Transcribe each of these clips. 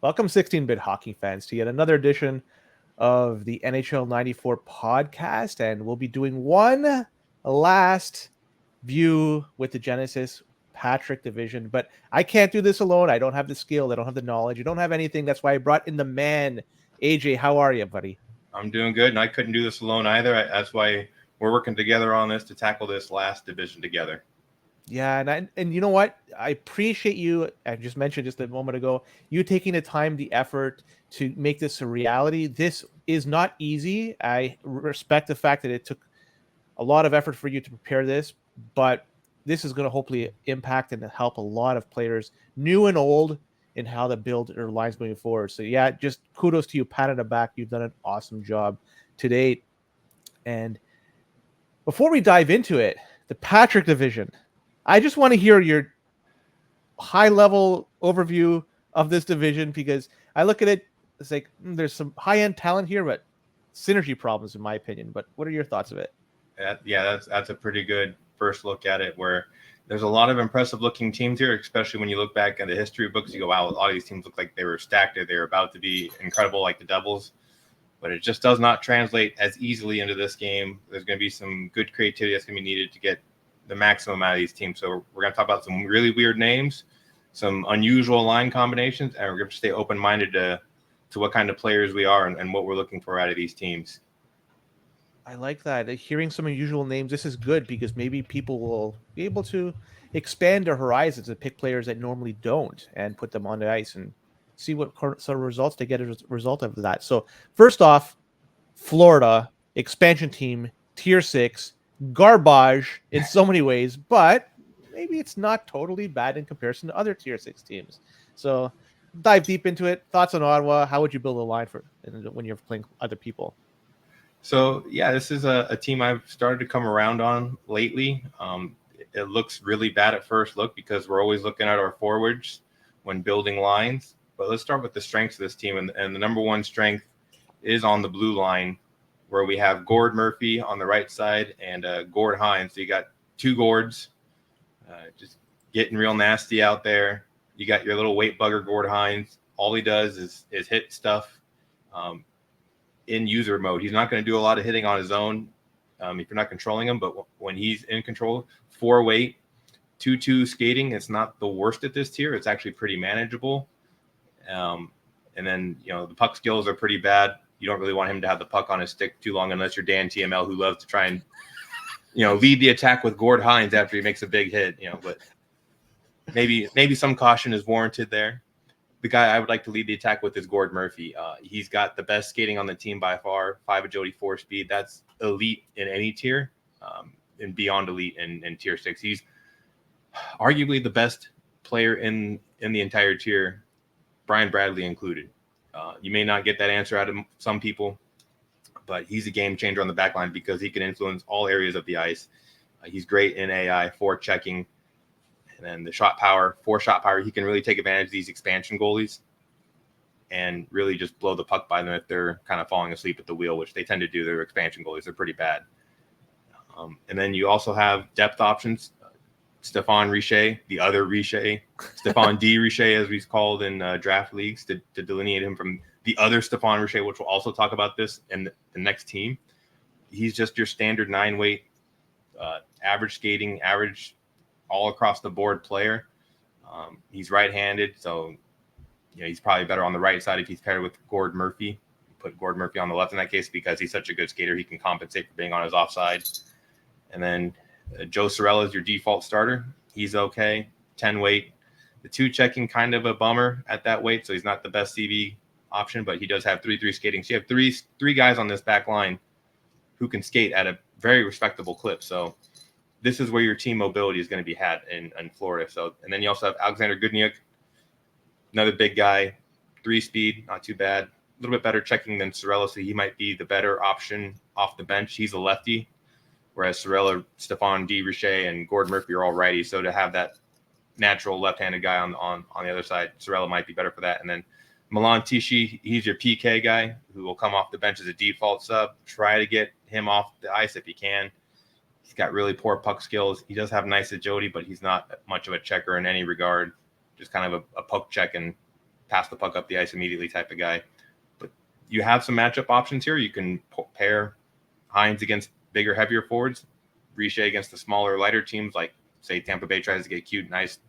Welcome, 16-bit hockey fans, to yet another edition of the NHL 94 podcast. And we'll be doing one last view with the Genesis Patrick division. But I can't do this alone. I don't have the skill. I don't have the knowledge. I don't have anything. That's why I brought in the man. AJ, how are you, buddy? I'm doing good, and I couldn't do this alone either. That's why we're working together on this to tackle this last division together. Yeah, and you know what? I appreciate you. I just mentioned just a moment ago, you taking the time, the effort to make this a reality. This is not easy. I respect the fact that it took a lot of effort for you to prepare this, but this is going to hopefully impact and help a lot of players, new and old, in how to build their lines moving forward. So yeah, just kudos to you, pat on the back. You've done an awesome job to date. And before we dive into it, the Patrick division, I just want to hear your high level overview of this division, because I look at it, it's like there's some high end talent here, but synergy problems in my opinion. But what are your thoughts of it? That's a pretty good first look at it, where there's a lot of impressive looking teams here, especially when you look back at the history books. You go, wow, a lot of these teams look like they were stacked, or they were about to be incredible, like the Devils. But it just does not translate as easily into this game. There's going to be some good creativity that's going to be needed to get the maximum out of these teams. So we're going to talk about some really weird names, some unusual line combinations, and we're going to stay open-minded to what kind of players we are and what we're looking for out of these teams. I like that. Hearing some unusual names, this is good because maybe people will be able to expand their horizons and pick players that normally don't and put them on the ice and see what sort of results they get as a result of that. So, first off, Florida, expansion team, tier 6, garbage in so many ways, but maybe it's not totally bad in comparison to other tier 6 teams. So, dive deep into it. Thoughts on Ottawa? How would you build a line for when you're playing other people? So, yeah, this is a team I've started to come around on lately. It looks really bad at first look because we're always looking at our forwards when building lines. But let's start with the strengths of this team. And the number one strength is on the blue line, where we have Gord Murphy on the right side and Gord Hines. So you got two Gords just getting real nasty out there. You got your little weight bugger Gord Hines. All he does is hit stuff in user mode. He's not going to do a lot of hitting on his own if you're not controlling him. But when he's in control, 4 weight, 2-2 skating, it's not the worst at this tier. It's actually pretty manageable. And then, the puck skills are pretty bad. You don't really want him to have the puck on his stick too long unless you're Dan TML, who loves to try and, lead the attack with Gord Hines after he makes a big hit, but maybe some caution is warranted there. The guy I would like to lead the attack with is Gord Murphy. He's got the best skating on the team by far, 5 agility, 4 speed. That's elite in any tier, and beyond elite in tier 6. He's arguably the best player in the entire tier, Brian Bradley included. You may not get that answer out of some people, but he's a game changer on the back line because he can influence all areas of the ice. He's great in AI, forechecking, and then the shot power, 4 shot power. He can really take advantage of these expansion goalies and really just blow the puck by them if they're kind of falling asleep at the wheel, which they tend to do. Their expansion goalies, they're pretty bad. And then you also have depth options. Stephane Richer, the other Richer, Stephane D. Richer, as he's called in draft leagues, to delineate him from the other Stephane Richer, which we'll also talk about this in the next team. He's just your standard 9-weight, average skating, average all across the board player. He's right-handed, so he's probably better on the right side if he's paired with Gord Murphy. Put Gord Murphy on the left in that case because he's such a good skater. He can compensate for being on his offside. And then Joe Cirella is your default starter. He's okay. 10 weight. The 2 checking, kind of a bummer at that weight, so he's not the best CV option, but he does have 3-3 skating. So you have three guys on this back line who can skate at a very respectable clip. So this is where your team mobility is going to be had in Florida. So, and then you also have Alexander Gudniuk, another big guy, 3 speed, not too bad. A little bit better checking than Cirella, so he might be the better option off the bench. He's a lefty, whereas Cirella, Stephane D. Richer, and Gord Murphy are all righty. So to have that natural left-handed guy on the other side, Cirella might be better for that. And then Milan Tichy, he's your PK guy who will come off the bench as a default sub. Try to get him off the ice if you can. He's got really poor puck skills. He does have nice agility, but he's not much of a checker in any regard. Just kind of a poke check and pass the puck up the ice immediately type of guy. But you have some matchup options here. You can pair Hines against bigger, heavier forwards, Richer against the smaller, lighter teams. Like, say, Tampa Bay tries to get cute, nice,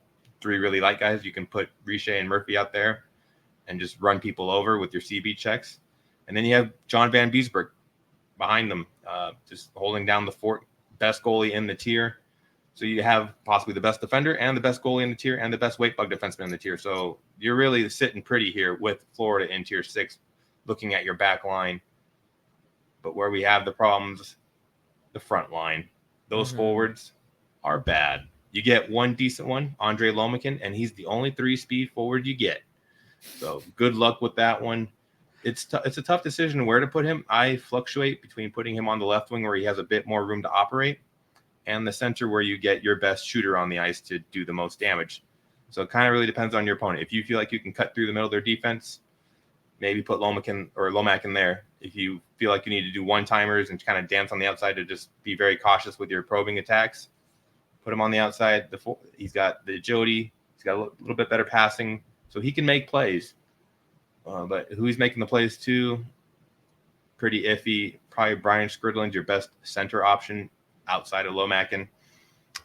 3 really light guys. You can put Richer and Murphy out there and just run people over with your CB checks. And then you have John Van Beesbroek behind them, just holding down the fort, best goalie in the tier. So you have possibly the best defender and the best goalie in the tier and the best weight bug defenseman in the tier. So you're really sitting pretty here with Florida in tier 6, looking at your back line. But where we have the problems, the front line, those forwards are bad. You get one decent one, Andre Lomikin, and he's the only 3-speed forward you get. So good luck with that one. It's a tough decision where to put him. I fluctuate between putting him on the left wing where he has a bit more room to operate and the center where you get your best shooter on the ice to do the most damage. So it kind of really depends on your opponent. If you feel like you can cut through the middle of their defense, maybe put Lomac in there. If you feel like you need to do one-timers and kind of dance on the outside to just be very cautious with your probing attacks, put him on the outside. He's got the agility. He's got a little bit better passing, so he can make plays. But who he's making the plays to, pretty iffy. Probably Brian Skridlin's your best center option outside of Lomac.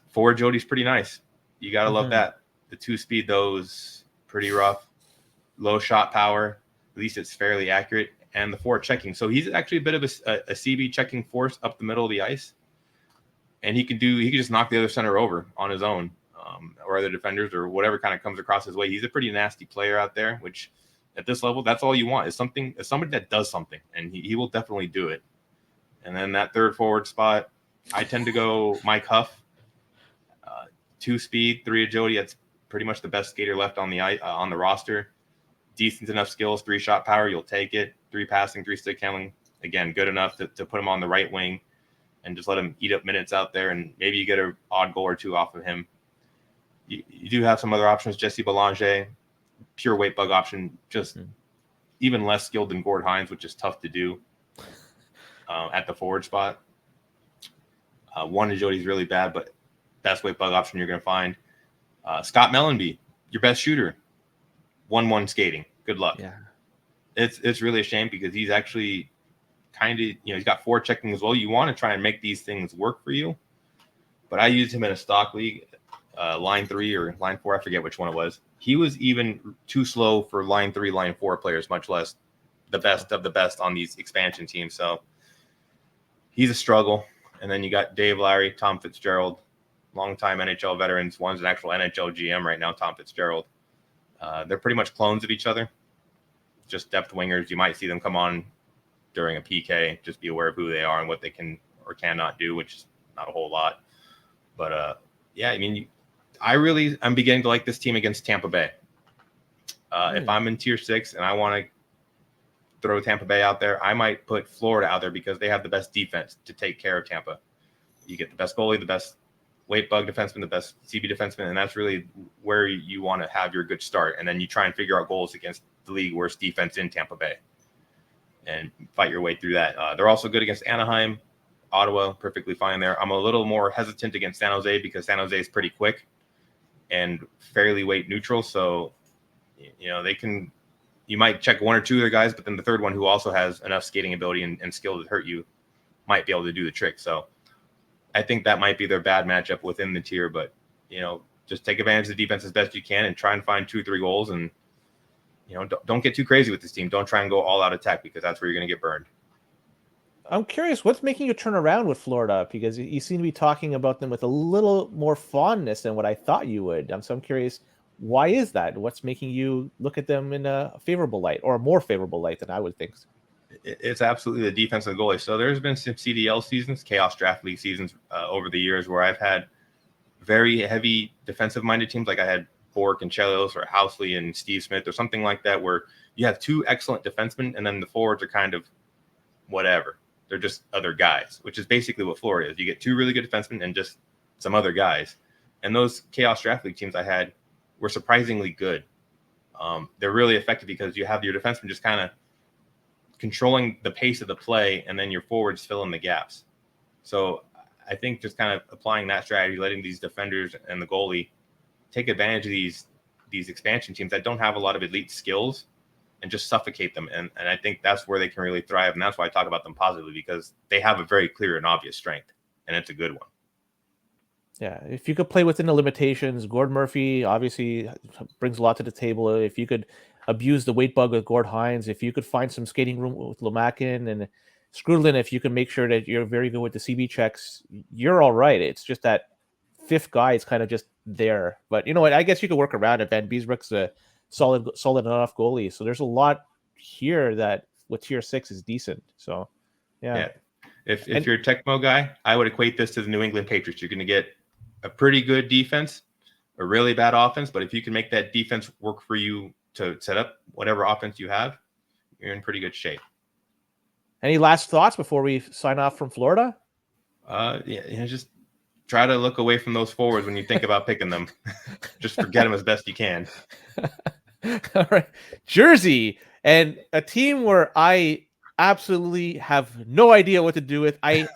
Forward Jody's pretty nice. You got to love that. The 2-speed, though, is pretty rough. Low shot power. At least it's fairly accurate. And the forward checking. So he's actually a bit of a CB checking force up the middle of the ice. And he can just knock the other center over on his own, or other defenders or whatever kind of comes across his way. He's a pretty nasty player out there, which at this level, that's all you want is somebody that does something, and he will definitely do it. And then that third forward spot, I tend to go Mike Huff, 2-speed, 3 agility. That's pretty much the best skater left on the roster. Decent enough skills, 3-shot power, you'll take it. 3 passing, 3 stick handling. Again, good enough to put him on the right wing and just let him eat up minutes out there, and maybe you get an odd goal or 2 off of him. You do have some other options. Jesse Belanger, pure weight bug option, just even less skilled than Gord Hines, which is tough to do at the forward spot. One agility is really bad, but best weight bug option you're going to find. Scott Mellenby, your best shooter, 1-1 skating. Good luck. Yeah, it's really a shame because he's actually kind of, he's got forward checking as well. You want to try and make these things work for you, but I used him in a stock league, line 3 or line 4. I forget which one it was. He was even too slow for line 3, line 4 players, much less the best of the best on these expansion teams. So he's a struggle. And then you got Dave Lowry, Tom Fitzgerald, longtime NHL veterans. One's an actual NHL GM right now, Tom Fitzgerald. They're pretty much clones of each other, just depth wingers. You might see them come on during a PK. Just be aware of who they are and what they can or cannot do, which is not a whole lot. But, yeah, I mean, I'm beginning to like this team against Tampa Bay. If I'm in tier 6 and I want to throw Tampa Bay out there, I might put Florida out there because they have the best defense to take care of Tampa. You get the best goalie, the best weight bug defenseman, the best CB defenseman, and that's really where you want to have your good start. And then you try and figure out goals against the league worst defense in Tampa Bay and fight your way through that. They're also good against Anaheim, Ottawa, perfectly fine there. I'm a little more hesitant against San Jose because San Jose is pretty quick and fairly weight neutral. So, you might check 1 or 2 of their guys, but then the third one who also has enough skating ability and skill to hurt you might be able to do the trick. So I think that might be their bad matchup within the tier, but, just take advantage of the defense as best you can and try and find 2 or 3 goals. And, don't get too crazy with this team. Don't try and go all out attack because that's where you're going to get burned. I'm curious, what's making you turn around with Florida? Because you seem to be talking about them with a little more fondness than what I thought you would. So I'm curious, why is that? What's making you look at them in a favorable light, or a more favorable light than I would think? It's absolutely the defense of the goalie. So there's been some CDL seasons, Chaos Draft League seasons over the years where I've had very heavy defensive-minded teams, like I had Bork and Chelios or Housley and Steve Smith or something like that, where you have 2 excellent defensemen and then the forwards are kind of whatever. They're just other guys, which is basically what Florida is. You get 2 really good defensemen and just some other guys. And those Chaos Draft League teams I had were surprisingly good. They're really effective because you have your defensemen just kind of controlling the pace of the play, and then your forwards fill in the gaps. So I think just kind of applying that strategy, letting these defenders and the goalie take advantage of these these expansion teams that don't have a lot of elite skills and just suffocate them. And I think that's where they can really thrive. And that's why I talk about them positively, because they have a very clear and obvious strength, and it's a good one. Yeah, if you could play within the limitations, Gord Murphy obviously brings a lot to the table. If you could abuse the weight bug with Gord Hines, if you could find some skating room with Lemakin and Skrudlin, if you can make sure that you're very good with the CB checks, you're all right. It's just that fifth guy is kind of just there. But you know what? I guess you could work around it. Van Beesbroek's a solid enough goalie. So there's a lot here that with tier 6 is decent. So yeah. If you're a Tecmo guy, I would equate this to the New England Patriots. You're going to get a pretty good defense, a really bad offense, but if you can make that defense work for you to set up whatever offense you have, you're in pretty good shape. Any last thoughts before we sign off from Florida? Just try to look away from those forwards when you think about picking them. Just forget them as best you can. All right. Jersey, and a team where I absolutely have no idea what to do with. I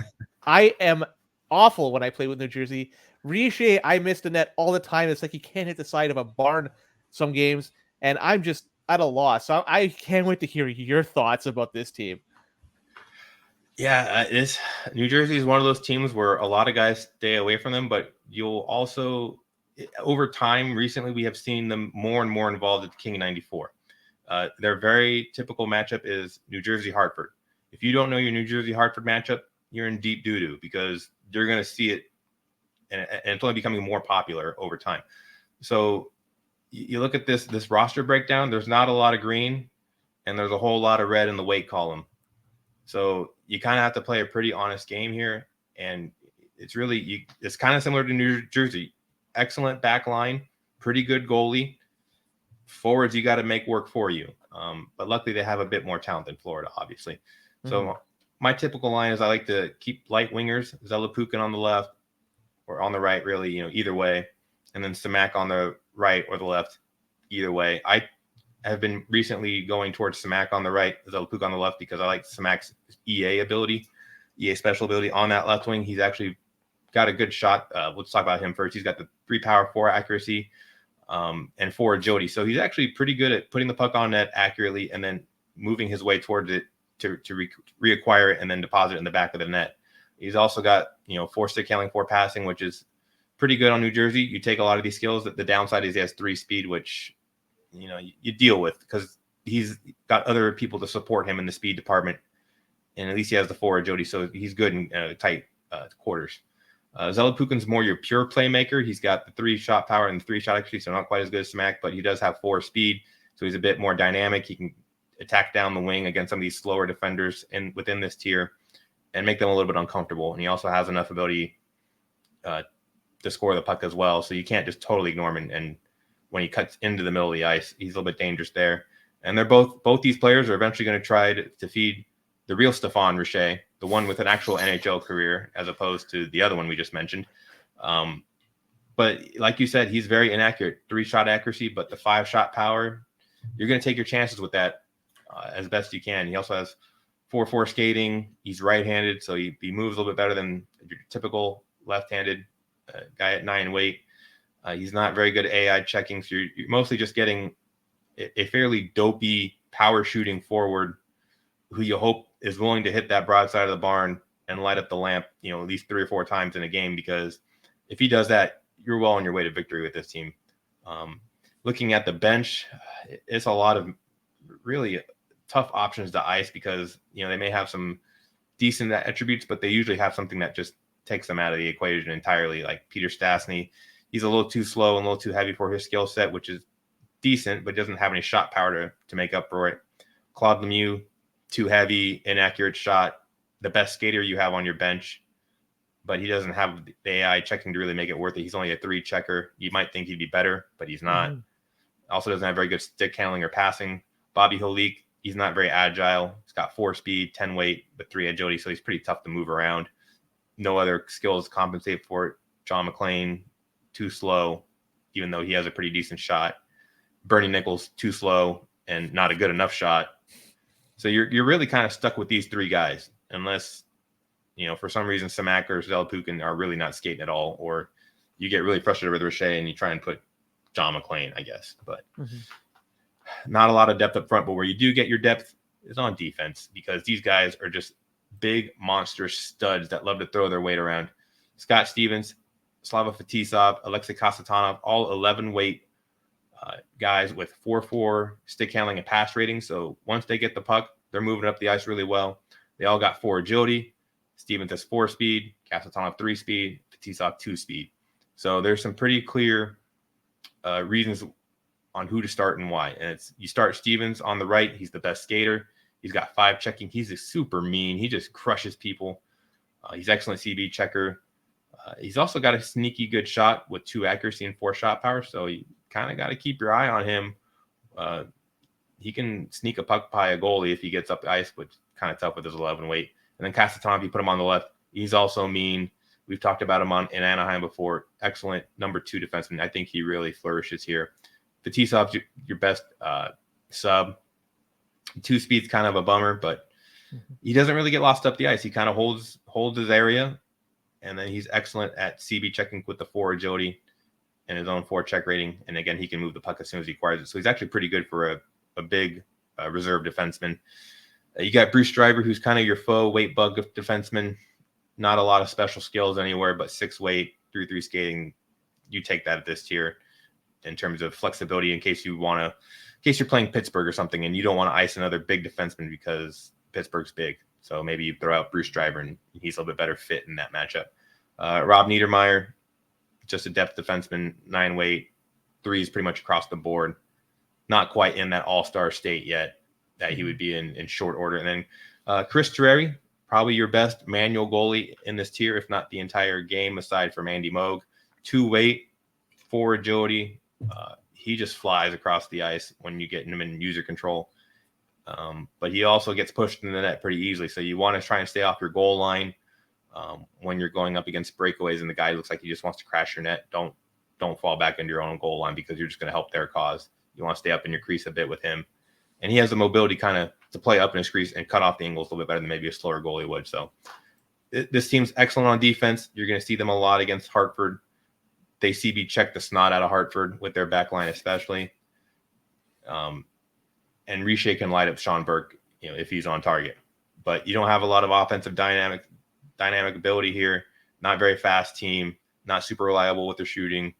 am awful when I play with New Jersey. Richer, I miss the net all the time. It's like you can't hit the side of a barn some games, and I'm just at a loss. So I can't wait to hear your thoughts about this team. Yeah, New Jersey is one of those teams where a lot of guys stay away from them, but you'll also, over time, recently we have seen them more and more involved at the King 94. Their very typical matchup is New Jersey-Hartford. If you don't know your New Jersey-Hartford matchup, you're in deep doo-doo, because you're going to see it, and it's only becoming more popular over time. So you look at this roster breakdown, there's not a lot of green, and there's a whole lot of red in the weight column. So you kind of have to play a pretty honest game here, and it's kind of similar to New Jersey. Excellent back line, pretty good goalie. Forwards, you got to make work for you. But luckily, they have a bit more talent than Florida, obviously. Mm-hmm. So my typical line is I like to keep light wingers, Zelepukin on the left or on the right, really, either way, and then Samak on the right or the left, either way. I have been recently going towards Samak on the right, Zelepukin on the left, because I like Samak's EA special ability on that left wing. He's actually got a good shot. Let's talk about him first. He's got the 3 power, 4 accuracy, and 4 agility. So he's actually pretty good at putting the puck on net accurately and then moving his way towards it to reacquire it and then deposit it in the back of the net. He's also got 4 stick handling, 4 passing, which is pretty good on New Jersey. You take a lot of these skills. The downside is he has 3 speed, which you deal with because he's got other people to support him in the speed department, and at least he has the 4 agility, so he's good in tight quarters. Zelepukin's more your pure playmaker. He's got the 3 shot power and the 3 shot accuracy, so not quite as good as Samak, but he does have 4 speed, so he's a bit more dynamic. He can attack down the wing against some of these slower defenders within this tier and make them a little bit uncomfortable. And he also has enough ability to score the puck as well, so you can't just totally ignore him. And when he cuts into the middle of the ice, he's a little bit dangerous there. And they're both these players are eventually going to try to feed the real Stéphane Richer, the one with an actual NHL career, as opposed to the other one we just mentioned. But like you said, he's very inaccurate. 3 shot accuracy, but the 5 shot power, you're going to take your chances with that as best you can. He also has 4-4 skating. He's right-handed, so he moves a little bit better than your typical left-handed guy at 9 weight. He's not very good at AI checking, so you're mostly just getting a fairly dopey power shooting forward who you hope is willing to hit that broadside of the barn and light up the lamp, at least 3 or 4 times in a game, because if he does that, you're well on your way to victory with this team. Looking at the bench, it's a lot of really tough options to ice because, they may have some decent attributes, but they usually have something that just takes them out of the equation entirely, like Peter Stastny. He's a little too slow and a little too heavy for his skill set, which is decent, but doesn't have any shot power to make up for it. Claude Lemieux, too heavy, inaccurate shot, the best skater you have on your bench, but he doesn't have the AI checking to really make it worth it. He's only a 3 checker. You might think he'd be better, but he's not. Mm-hmm. Also doesn't have very good stick handling or passing. Bobby Holik, he's not very agile. He's got 4 speed, 10 weight, but 3 agility, so he's pretty tough to move around. No other skills to compensate for it. John McClain, too slow, even though he has a pretty decent shot. Bernie Nichols, too slow and not a good enough shot. So you're really kind of stuck with these 3 guys, unless, for some reason Samak or Zelepukin are really not skating at all, or you get really frustrated with Richer and you try and put John McClain, I guess. But Mhm. not a lot of depth up front. But where you do get your depth is on defense, because these guys are just big monster studs that love to throw their weight around. Scott Stevens, Slava Fetisov, Alexei Kasatonov, all 11 weight guys with 4.4 stick handling and pass rating. So once they get the puck, they're moving up the ice really well. They all got 4 agility. Stevens has 4 speed, Kasatonov 3 speed, Fetisov 2 speed. So there's some pretty clear reasons on who to start and why. And it's, you start Stevens on the right. He's the best skater. He's got 5 checking. He's a super mean. He just crushes people. He's excellent CB checker. He's also got a sneaky good shot with 2 accuracy and 4 shot power. So you kind of got to keep your eye on him. He can sneak a puck by a goalie if he gets up the ice, which is kind of tough with his 11 weight. And then Kasatonov, you put him on the left. He's also mean. We've talked about him in Anaheim before. Excellent number 2 defenseman. I think he really flourishes here. Fetisov's your best sub. 2 speed's kind of a bummer, but he doesn't really get lost up the ice. He kind of holds his area, and then he's excellent at CB checking with the 4 agility and his own 4 check rating. And again, he can move the puck as soon as he acquires it. So he's actually pretty good for a big reserve defenseman. You got Bruce Driver, who's kind of your faux weight bug defenseman. Not a lot of special skills anywhere, but 6 weight, 3-3 skating. You take that at this tier in terms of flexibility in case you're playing Pittsburgh or something and you don't want to ice another big defenseman because Pittsburgh's big. So maybe you throw out Bruce Driver and he's a little bit better fit in that matchup. Rob Niedermeyer, just a depth defenseman, 9 weight, 3s pretty much across the board. Not quite in that all-star state yet that he would be in short order. And then Chris Terreri, probably your best manual goalie in this tier, if not the entire game, aside from Andy Moog. 2 weight, 4 agility. He just flies across the ice when you get him in user control. But he also gets pushed in the net pretty easily. So you want to try and stay off your goal line when you're going up against breakaways and the guy looks like he just wants to crash your net. Don't fall back into your own goal line because you're just going to help their cause. You want to stay up in your crease a bit with him. And he has the mobility kind of to play up in his crease and cut off the angles a little bit better than maybe a slower goalie would. So this team's excellent on defense. You're going to see them a lot against Hartford. They CB check the snot out of Hartford with their back line especially. And Richer can light up Sean Burke, if he's on target. But you don't have a lot of offensive dynamic ability here. Not very fast team. Not super reliable with their shooting.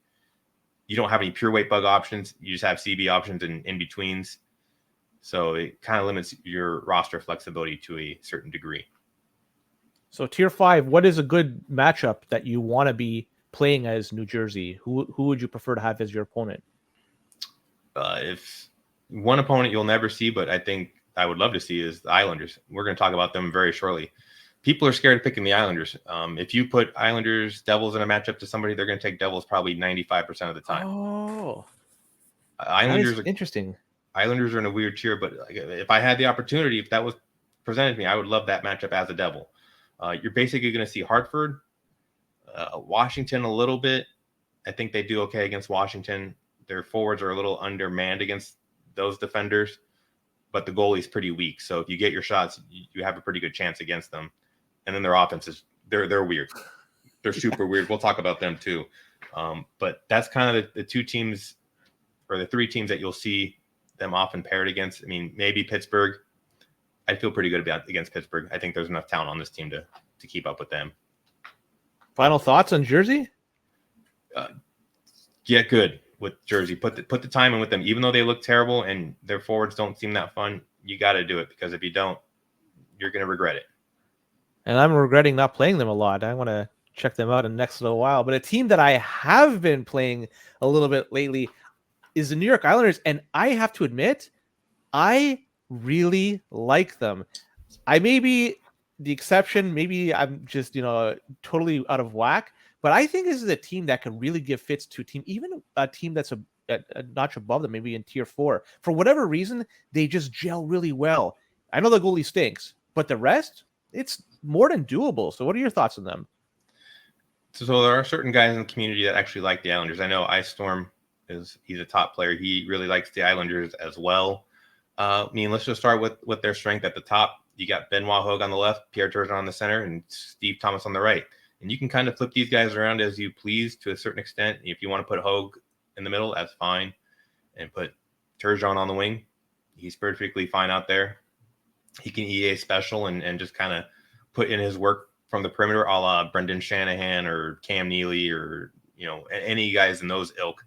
You don't have any pure weight bug options. You just have CB options and in-betweens. So it kind of limits your roster flexibility to a certain degree. So tier 5, what is a good matchup that you want to be playing as New Jersey? Who would you prefer to have as your opponent? If one opponent you'll never see, but I think I would love to see, is the Islanders. We're going to talk about them very shortly. People are scared of picking the Islanders. If you put Islanders, Devils in a matchup to somebody, they're going to take Devils probably 95% of the time. Oh, Islanders are interesting. Islanders are in a weird tier, but if I had the opportunity, if that was presented to me, I would love that matchup as a Devil. You're basically going to see Hartford, Washington a little bit. I think they do okay against Washington. Their forwards are a little undermanned against those defenders, but the goalie's pretty weak. So if you get your shots, you have a pretty good chance against them. And then their offenses, they're weird. They're super weird. We'll talk about them too. But that's kind of the 2 teams or the 3 teams that you'll see them often paired against. I mean, maybe Pittsburgh. I feel pretty good about against Pittsburgh. I think there's enough talent on this team to keep up with them. Final thoughts on Jersey? Get good with Jersey. Put the time in with them. Even though they look terrible and their forwards don't seem that fun, you got to do it, because if you don't, you're going to regret it. And I'm regretting not playing them a lot. I want to check them out in the next little while. But a team that I have been playing a little bit lately is the New York Islanders, and I have to admit, I really like them. I may be the exception. Maybe I'm just, totally out of whack. But I think this is a team that can really give fits to a team, even a team that's a notch above them, maybe in tier 4. For whatever reason, they just gel really well. I know the goalie stinks, but the rest, it's more than doable. So what are your thoughts on them? So there are certain guys in the community that actually like the Islanders. I know Ice Storm he's a top player. He really likes the Islanders as well. Let's just start with their strength at the top. You got Benoit Hogue on the left, Pierre Turgeon on the center, and Steve Thomas on the right. And you can kind of flip these guys around as you please to a certain extent. If you want to put Hogue in the middle, that's fine. And put Turgeon on the wing. He's perfectly fine out there. He can EA special and just kind of put in his work from the perimeter, a la Brendan Shanahan or Cam Neely or, any guys in those ilk.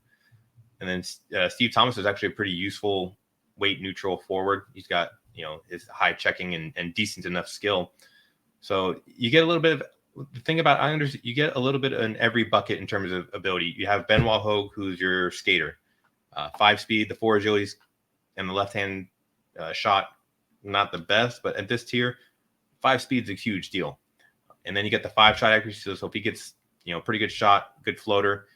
And then Steve Thomas is actually a pretty useful weight neutral forward. He's got, his high checking and decent enough skill. So you get a little bit of the thing about Islanders, you get a little bit in every bucket in terms of ability. You have Benoit Hogue, who's your skater, 5 speed, the 4 agilities, and the left-hand shot, not the best, but at this tier, 5 speed's a huge deal. And then you get the 5 shot accuracy. So if he gets, pretty good shot, good floater,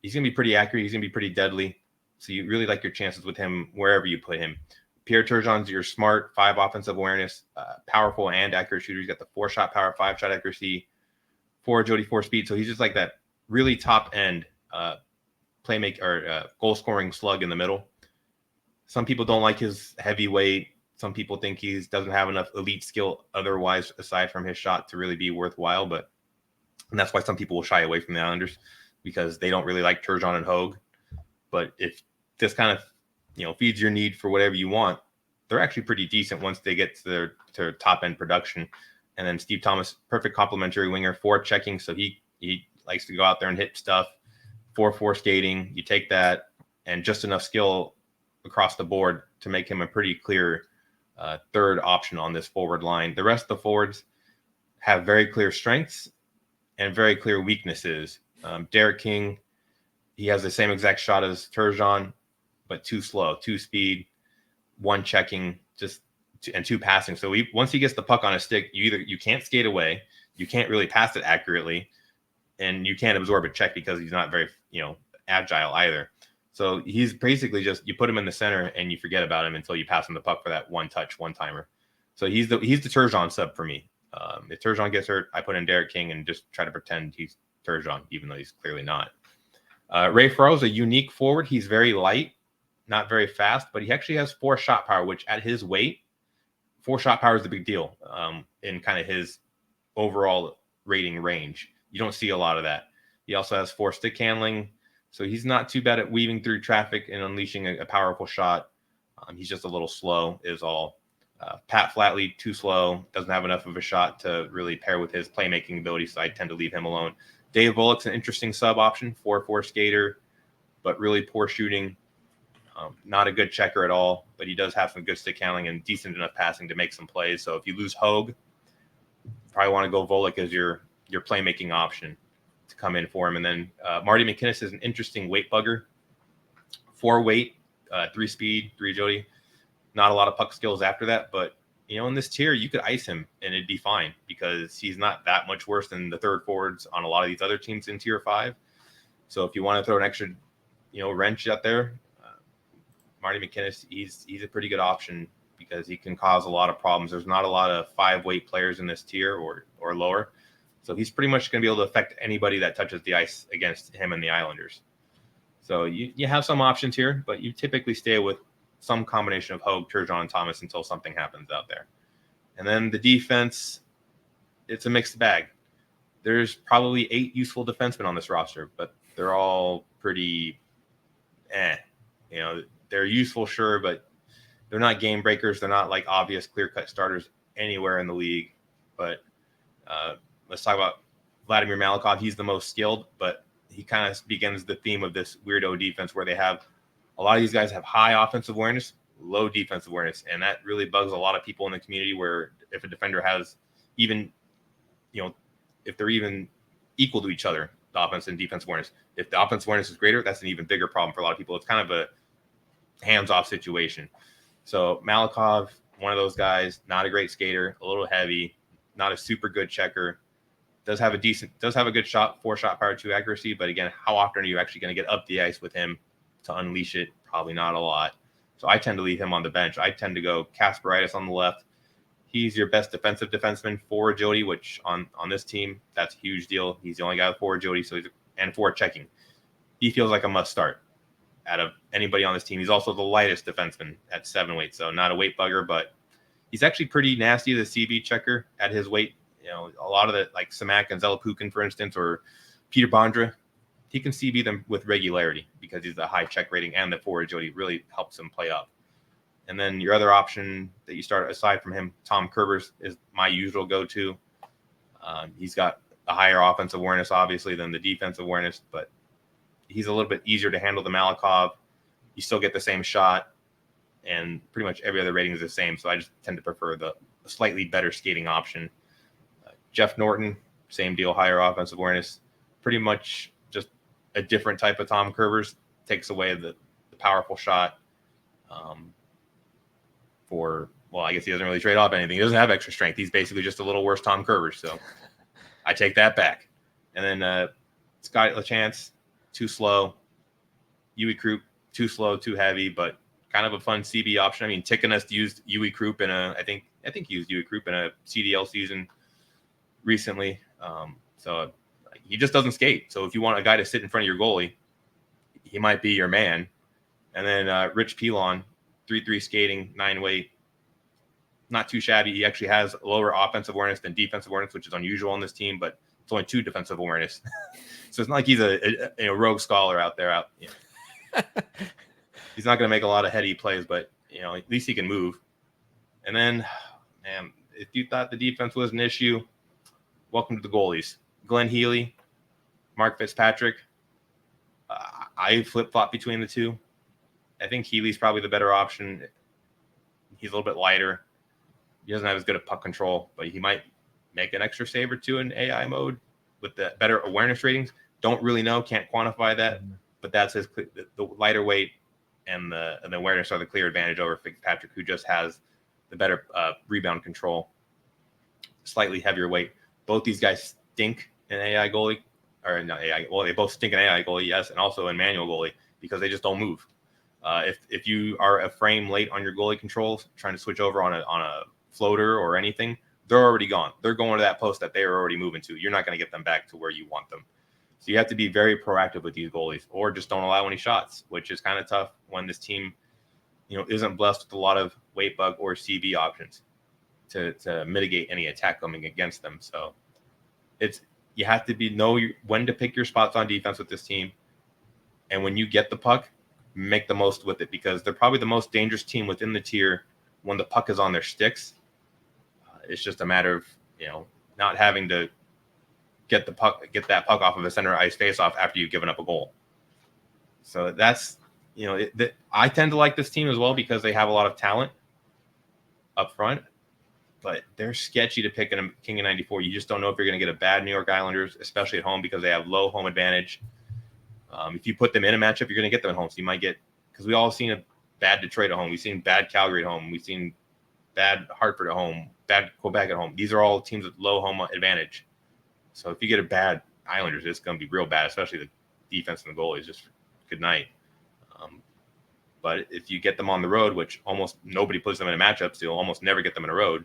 he's going to be pretty accurate. He's going to be pretty deadly. So you really like your chances with him wherever you put him. Pierre Turgeon's your smart 5 offensive awareness, powerful and accurate shooter. He's got the 4 shot power, 5 shot accuracy, 4 agility, 4 speed. So he's just like that really top end playmaker or goal scoring slug in the middle. Some people don't like his heavyweight. Some people think he doesn't have enough elite skill otherwise aside from his shot to really be worthwhile. And that's why some people will shy away from the Islanders, because they don't really like Turgeon and Hogue. But if this kind of, feeds your need for whatever you want, they're actually pretty decent once they get to their top end production. And then Steve Thomas, perfect complementary winger, 4 checking. So he likes to go out there and hit stuff, 4-4 skating. You take that and just enough skill across the board to make him a pretty clear third option on this forward line. The rest of the forwards have very clear strengths and very clear weaknesses. Derek King, he has the same exact shot as Turgeon, but too slow, 2 speed, 1 checking, and 2 passing. So once he gets the puck on a stick, you can't skate away, you can't really pass it accurately, and you can't absorb a check because he's not very agile either. So he's basically just, you put him in the center and you forget about him until you pass him the puck for that 1-touch, 1-timer. So he's the Turgeon sub for me. If Turgeon gets hurt, I put in Derek King and just try to pretend he's Turgeon, even though he's clearly not. Ray Ferraro is a unique forward. He's very light, not very fast, but he actually has 4 shot power, which at his weight, 4 shot power is a big deal in kind of his overall rating range. You don't see a lot of that. He also has 4 stick handling, so he's not too bad at weaving through traffic and unleashing a powerful shot. He's just a little slow is all. Pat Flatley, too slow, doesn't have enough of a shot to really pair with his playmaking ability, so I tend to leave him alone. Dave Bullock's an interesting sub option, 4-4 skater, but really poor shooting. Not a good checker at all, but he does have some good stick handling and decent enough passing to make some plays. So if you lose Hogue, probably want to go Volek as your playmaking option to come in for him. And then Marty McInnes is an interesting weight bugger. 4 weight, 3 speed, 3 agility. Not a lot of puck skills after that, but in this tier, you could ice him and it'd be fine because he's not that much worse than the third forwards on a lot of these other teams in tier 5. So if you want to throw an extra, wrench out there, Marty McInnes, he's a pretty good option because he can cause a lot of problems. There's not a lot of 5-weight players in this tier or lower. So he's pretty much going to be able to affect anybody that touches the ice against him and the Islanders. So you have some options here, but you typically stay with some combination of Hogue, Turgeon, and Thomas until something happens out there. And then the defense, it's a mixed bag. There's probably 8 useful defensemen on this roster, but they're all pretty they're useful, sure, but they're not game breakers. They're not like obvious clear-cut starters anywhere in the league. But let's talk about Vladimir Malikov. He's the most skilled, but he kind of begins the theme of this weirdo defense where they have a lot of these guys have high offensive awareness, low defensive awareness, and that really bugs a lot of people in the community where if a defender has even, if they're even equal to each other, the offense and defensive awareness. If the offensive awareness is greater, that's an even bigger problem for a lot of people. It's kind of a hands-off situation. So Malikov, one of those guys, not a great skater, a little heavy, not a super good checker, does have a good shot, 4 shot power, 2 accuracy. But again, how often are you actually going to get up the ice with him to unleash it? Probably not a lot. So I tend to leave him on the bench. I tend to go Kasparaitis on the left. He's your best defensive defenseman, 4 agility, which on this team, that's a huge deal. He's the only guy with 4 agility, and 4 checking. He feels like a must start out of anybody on this team. He's also the lightest defenseman at 7 weight, so not a weight bugger, but he's actually pretty nasty, the CB checker at his weight. A lot of the, like Samak and Zelapukin, for instance, or Peter Bondra, he can CB them with regularity because he's a high check rating and the forward agility really helps him play up. And then your other option that you start aside from him, Tom Kerbers is my usual go-to. He's got a higher offensive awareness, obviously, than the defensive awareness, but he's a little bit easier to handle than Malikov. You still get the same shot, and pretty much every other rating is the same. So I just tend to prefer the slightly better skating option. Jeff Norton, same deal, higher offensive awareness. Pretty much just a different type of Tom Kerbers. Takes away the powerful shot. I guess he doesn't really trade off anything. He doesn't have extra strength. He's basically just a little worse Tom Kerbers. So I take that back. And then Scott LaChance, too slow. Yui Krupp, too slow, too heavy, but kind of a fun CB option. I mean, Tikkanen used Yui Krupp I think he used Yui Krupp in a CDL season recently. So he just doesn't skate. So if you want a guy to sit in front of your goalie, he might be your man. And then Rich Pilon, 3-3 skating, 9 weight, not too shabby. He actually has lower offensive awareness than defensive awareness, which is unusual on this team, but it's only 2 defensive awareness. So it's not like he's a rogue scholar out there. He's not going to make a lot of heady plays, but at least he can move. And then, man, if you thought the defense was an issue, welcome to the goalies. Glenn Healy, Mark Fitzpatrick. I flip-flop between the two. I think Healy's probably the better option. He's a little bit lighter. He doesn't have as good a puck control, but he might make an extra save or two in AI mode with the better awareness ratings. Don't really know, can't quantify that, but that's the lighter weight and the awareness are the clear advantage over Fitzpatrick, who just has the better rebound control. Slightly heavier weight. Both these guys stink in AI goalie, or not AI. Well, they both stink in AI goalie, yes, and also in manual goalie because they just don't move. If you are a frame late on your goalie controls, trying to switch over on a floater or anything, they're already gone. They're going to that post that they are already moving to. You're not going to get them back to where you want them. So you have to be very proactive with these goalies, or just don't allow any shots, which is kind of tough when this team, isn't blessed with a lot of weight bug or CB options to mitigate any attack coming against them. So you have to know when to pick your spots on defense with this team, and when you get the puck, make the most with it, because they're probably the most dangerous team within the tier when the puck is on their sticks. It's just a matter of not having to get that puck off of a center ice faceoff after you've given up a goal. So that's I tend to like this team as well because they have a lot of talent up front, but they're sketchy to pick in a King of 94. You just don't know if you're going to get a bad New York Islanders, especially at home, because they have low home advantage. If you put them in a matchup, you're going to get them at home. So you might get, because we all seen a bad Detroit at home. We've seen bad Calgary at home. We've seen bad Hartford at home, bad Quebec at home. These are all teams with low home advantage. So if you get a bad Islanders, it's going to be real bad, especially the defense and the goalies. Just good night. But if you get them on the road, which almost nobody puts them in a matchup, so you'll almost never get them in a road,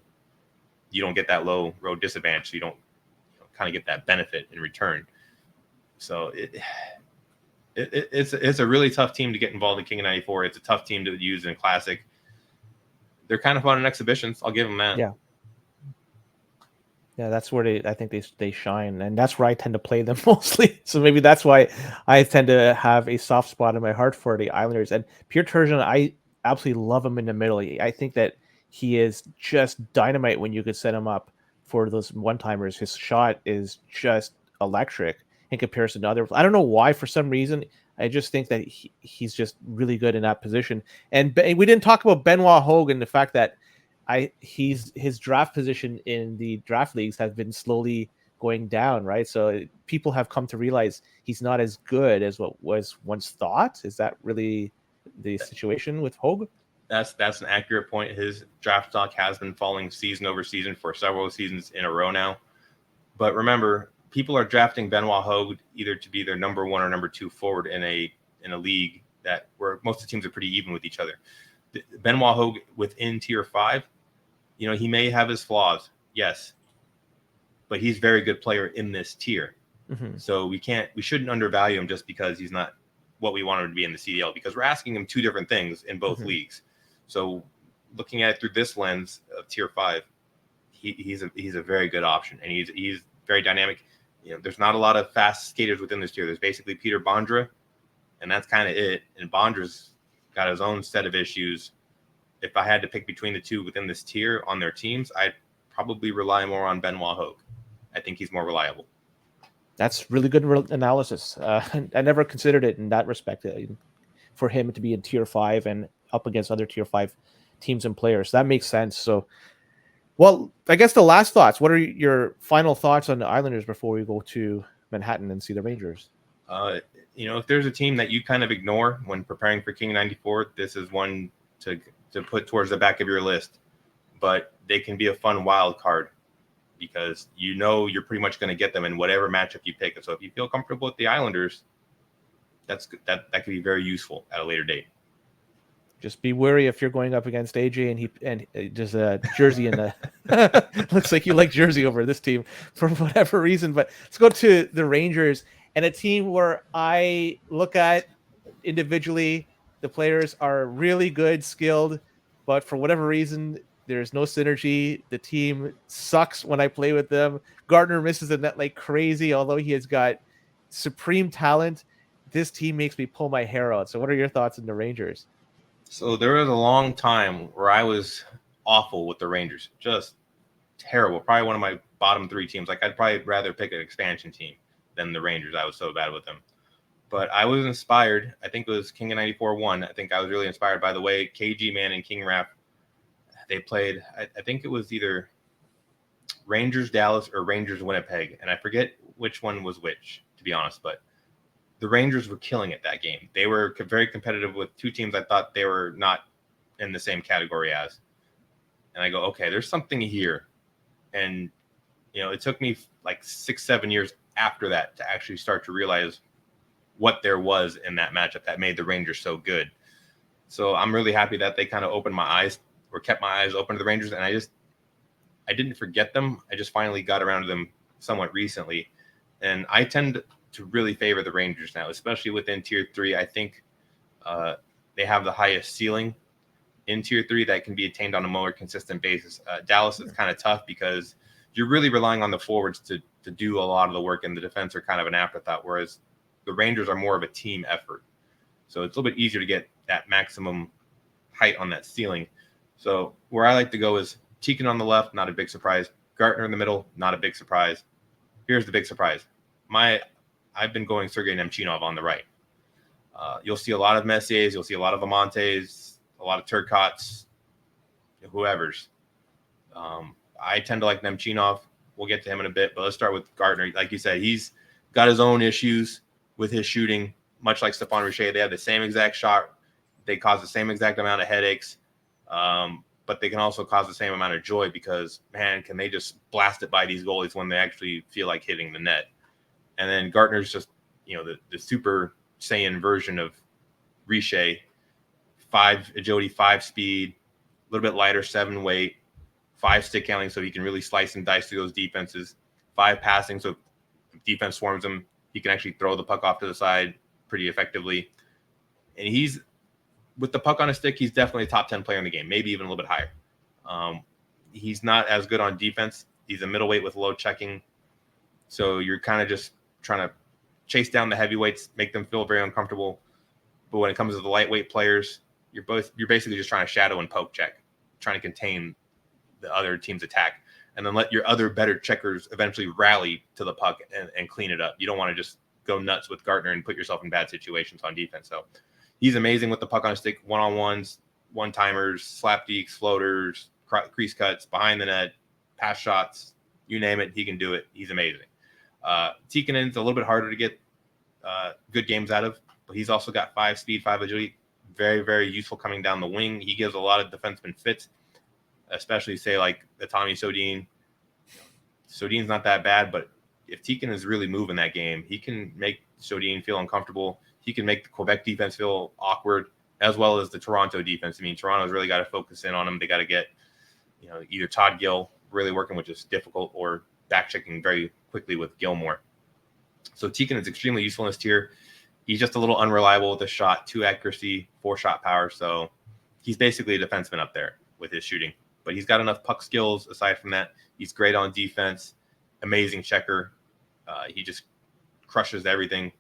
you don't get that low road disadvantage. So you don't kind of get that benefit in return. So it's a really tough team to get involved in King of 94. It's a tough team to use in Classic. They're kind of fun in exhibitions. I'll give them that. Yeah, that's where I think they shine, and that's where I tend to play them mostly. So maybe that's why I tend to have a soft spot in my heart for the Islanders. And Pierre Turgeon, I absolutely love him in the middle. I think that he is just dynamite when you could set him up for those one-timers. His shot is just electric in comparison to other. I don't know why, for some reason, I just think that he's just really good in that position. And we didn't talk about Benoit Hogue and the fact that his draft position in the draft leagues has been slowly going down, right? So people have come to realize he's not as good as what was once thought. Is that really the situation with Hogue? That's an accurate point. His draft stock has been falling season over season for several seasons in a row now. But remember, people are drafting Benoit Hogue either to be their number 1 or number 2 forward in a league where most of the teams are pretty even with each other. Benoit Hogue within tier 5, he may have his flaws, yes, but he's a very good player in this tier. Mm-hmm. So we shouldn't undervalue him just because he's not what we want him to be in the CDL, because we're asking him 2 different things in both Mm-hmm. leagues. So looking at it through this lens of tier 5, he's a very good option, and he's very dynamic. There's not a lot of fast skaters within this tier. There's basically Peter Bondra, and that's kind of it. And Bondra's got his own set of issues. If I had to pick between the two within this tier on their teams, I'd probably rely more on Benoit Hogue. I think he's more reliable. That's really good analysis. I never considered it in that respect, for him to be in tier 5 and up against other tier 5 teams and players. That makes sense. So, well, I guess the last thoughts. What are your final thoughts on the Islanders before we go to Manhattan and see the Rangers? If there's a team that you kind of ignore when preparing for King 94, this is one to put towards the back of your list. But they can be a fun wild card because you're pretty much going to get them in whatever matchup you pick. So if you feel comfortable with the Islanders, that could be very useful at a later date. Just be wary if you're going up against AJ and there's a jersey in the looks like you like jersey over this team for whatever reason. But let's go to the Rangers, and a team where I look at individually, the players are really good, skilled, but for whatever reason, there's no synergy. The team sucks when I play with them. Gardner misses the net like crazy, although he has got supreme talent. This team makes me pull my hair out. So what are your thoughts on the Rangers? So there was a long time where I was awful with the Rangers. Just terrible. Probably one of my bottom 3 teams. Like, I'd probably rather pick an expansion team than the Rangers. I was so bad with them. But I was inspired. I think it was King of 94-1. I think I was really inspired by the way KG Man and King Raff, they played. I think it was either Rangers Dallas or Rangers Winnipeg. And I forget which one was which, to be honest. But the Rangers were killing it that game. They were very competitive with 2 teams I thought they were not in the same category as. And I go, okay, there's something here. And, it took me like 6-7 years after that to actually start to realize what there was in that matchup that made the Rangers so good. So I'm really happy that they kind of opened my eyes or kept my eyes open to the Rangers. And I didn't forget them. I just finally got around to them somewhat recently. And I tend to really favor the Rangers now, especially within tier 3. I think they have the highest ceiling in tier 3 that can be attained on a more consistent basis. Dallas is kind of tough because you're really relying on the forwards to do a lot of the work, and the defense are kind of an afterthought, whereas the Rangers are more of a team effort. So it's a little bit easier to get that maximum height on that ceiling. So where I like to go is Tikin on the left, not a big surprise. Gartner in the middle, not a big surprise. Here's the big surprise. I've been going Sergei Nemchinov on the right. You'll see a lot of Messiers. You'll see a lot of Amontes, a lot of Turcottes, whoever's. I tend to like Nemchinov. We'll get to him in a bit, but let's start with Gardner. Like you said, he's got his own issues with his shooting, much like Stephane Richer. They have the same exact shot. They cause the same exact amount of headaches, but they can also cause the same amount of joy because, man, can they just blast it by these goalies when they actually feel like hitting the net. And then Gardner's just, the super Saiyan version of Richer, 5 agility, 5 speed, a little bit lighter, 7 weight, 5 stick handling so he can really slice and dice through those defenses, 5 passing so if defense swarms him, he can actually throw the puck off to the side pretty effectively. And he's, with the puck on his stick, he's definitely a top 10 player in the game, maybe even a little bit higher. He's not as good on defense. He's a middleweight with low checking. So you're kind of just trying to chase down the heavyweights, make them feel very uncomfortable. But when it comes to the lightweight players, you're basically just trying to shadow and poke check, trying to contain the other team's attack, and then let your other better checkers eventually rally to the puck and clean it up. You don't want to just go nuts with Gardner and put yourself in bad situations on defense. So he's amazing with the puck on his stick, one-on-ones, one-timers, slap deeks, floaters, crease cuts, behind the net, pass shots, you name it, he can do it. He's amazing. Tikkanen's a little bit harder to get good games out of, but he's also got 5 speed, 5 agility. Very, very useful coming down the wing. He gives a lot of defensemen fits, especially say like the Tommy Sodin. Sodin's not that bad, but if Tikkanen is really moving that game, he can make Sodin feel uncomfortable. He can make the Quebec defense feel awkward, as well as the Toronto defense. I mean, Toronto's really got to focus in on him. They got to get, either Todd Gill really working, which is difficult, or back checking very quickly with Gilmore. So Tikkanen is extremely useful in this tier. He's just a little unreliable with the shot, 2 accuracy, 4 shot power. So he's basically a defenseman up there with his shooting. But he's got enough puck skills aside from that. He's great on defense, amazing checker. He just crushes everything.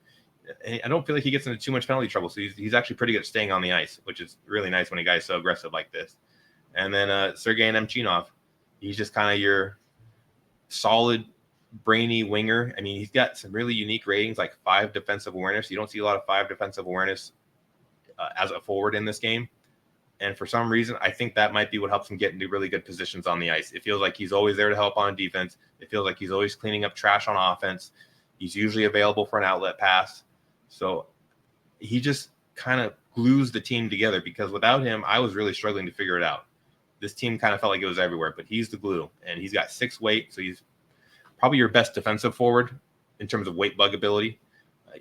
I don't feel like he gets into too much penalty trouble, so he's actually pretty good at staying on the ice, which is really nice when a guy's so aggressive like this. And then Sergei Nemchinov, he's just kind of your solid, brainy winger. I mean, he's got some really unique ratings, like 5 defensive awareness. You don't see a lot of 5 defensive awareness as a forward in this game. And for some reason, I think that might be what helps him get into really good positions on the ice. It feels like he's always there to help on defense. It feels like he's always cleaning up trash on offense. He's usually available for an outlet pass. So he just kind of glues the team together, because without him, I was really struggling to figure it out. This team kind of felt like it was everywhere, but he's the glue. And he's got 6 weight, so he's probably your best defensive forward in terms of weight bug ability.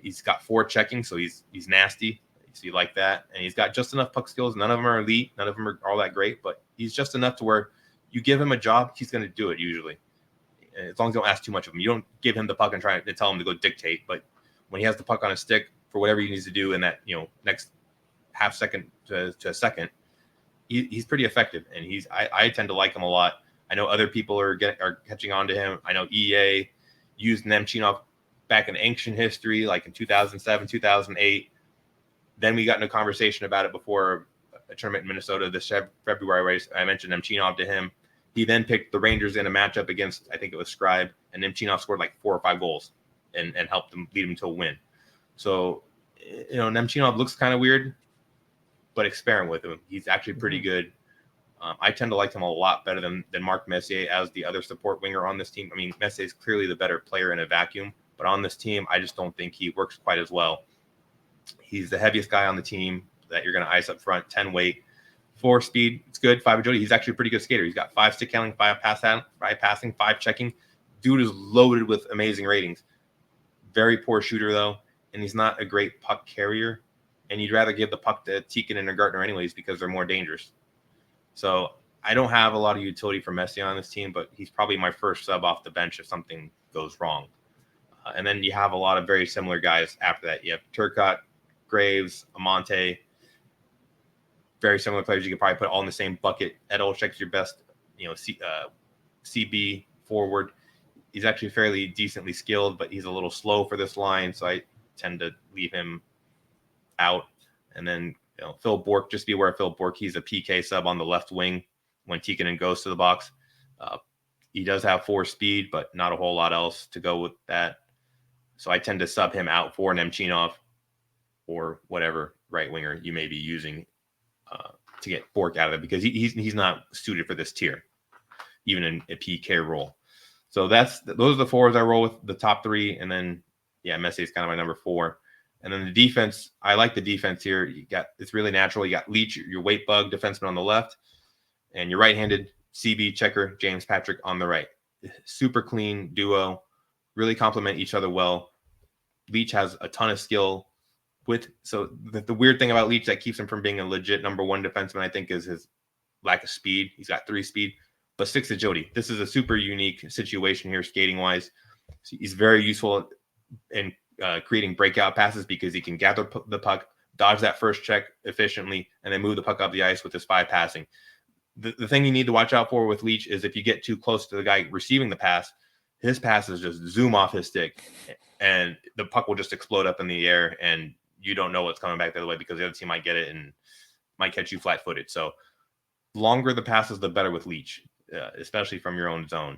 He's got 4 checking, so he's nasty. So you like that. And he's got just enough puck skills. None of them are elite. None of them are all that great, but he's just enough to where you give him a job, he's going to do it usually. As long as you don't ask too much of him. You don't give him the puck and try to tell him to go dictate, but when he has the puck on his stick for whatever he needs to do in that, next half second to a second, he's pretty effective. And I tend to like him a lot. I know other people are catching on to him. I know EA used Nemchinov back in ancient history, like in 2007, 2008. Then we got into a conversation about it before a tournament in Minnesota this February race. I mentioned Nemchinov to him. He then picked the Rangers in a matchup against, I think it was Scribe, and Nemchinov scored like 4 or 5 goals and helped them lead him to a win. So, Nemchinov looks kind of weird, but experiment with him. He's actually pretty good. I tend to like him a lot better than Marc Messier as the other support winger on this team. I mean, Messier is clearly the better player in a vacuum, but on this team, I just don't think he works quite as well. He's the heaviest guy on the team that you're going to ice up front, 10 weight, 4 speed. It's good. 5 agility. He's actually a pretty good skater. He's got 5 stick handling, 5 passing, 5 checking. Dude is loaded with amazing ratings. Very poor shooter, though, and he's not a great puck carrier. And you'd rather give the puck to Tikkanen or Gartner anyways because they're more dangerous. So I don't have a lot of utility for Messier on this team, but he's probably my first sub off the bench if something goes wrong. And then you have a lot of very similar guys after that. You have Turcotte, Graves, Amante, very similar players. You could probably put all in the same bucket. Ed Olszek's your best, CB forward. He's actually fairly decently skilled, but he's a little slow for this line, so I tend to leave him out. And then Phil Bourque, just be aware of Phil Bourque. He's a PK sub on the left wing when Tikkanen goes to the box. He does have 4 speed, but not a whole lot else to go with that. So I tend to sub him out for Nemchinov or whatever right winger you may be using to get Bourque out of it, because he's not suited for this tier, even in a PK role. So those are the forwards I roll with, the top 3, and then Messier is kind of my number 4. And then the defense, I like the defense here. It's really natural. You got Leach, your weight bug defenseman on the left, and your right-handed CB checker James Patrick on the right. Super clean duo, really complement each other well. Leach has a ton of skill. So the weird thing about Leach that keeps him from being a legit number 1 defenseman, I think, is his lack of speed. He's got 3 speed, but 6 agility. This is a super unique situation here, skating wise. So he's very useful in creating breakout passes because he can gather the puck, dodge that first check efficiently, and then move the puck up the ice with his 5 passing. The thing you need to watch out for with Leach is if you get too close to the guy receiving the pass, his passes just zoom off his stick, and the puck will just explode up in the air, and you don't know what's coming back the other way because the other team might get it and might catch you flat-footed. So longer the passes, the better with Leach, especially from your own zone.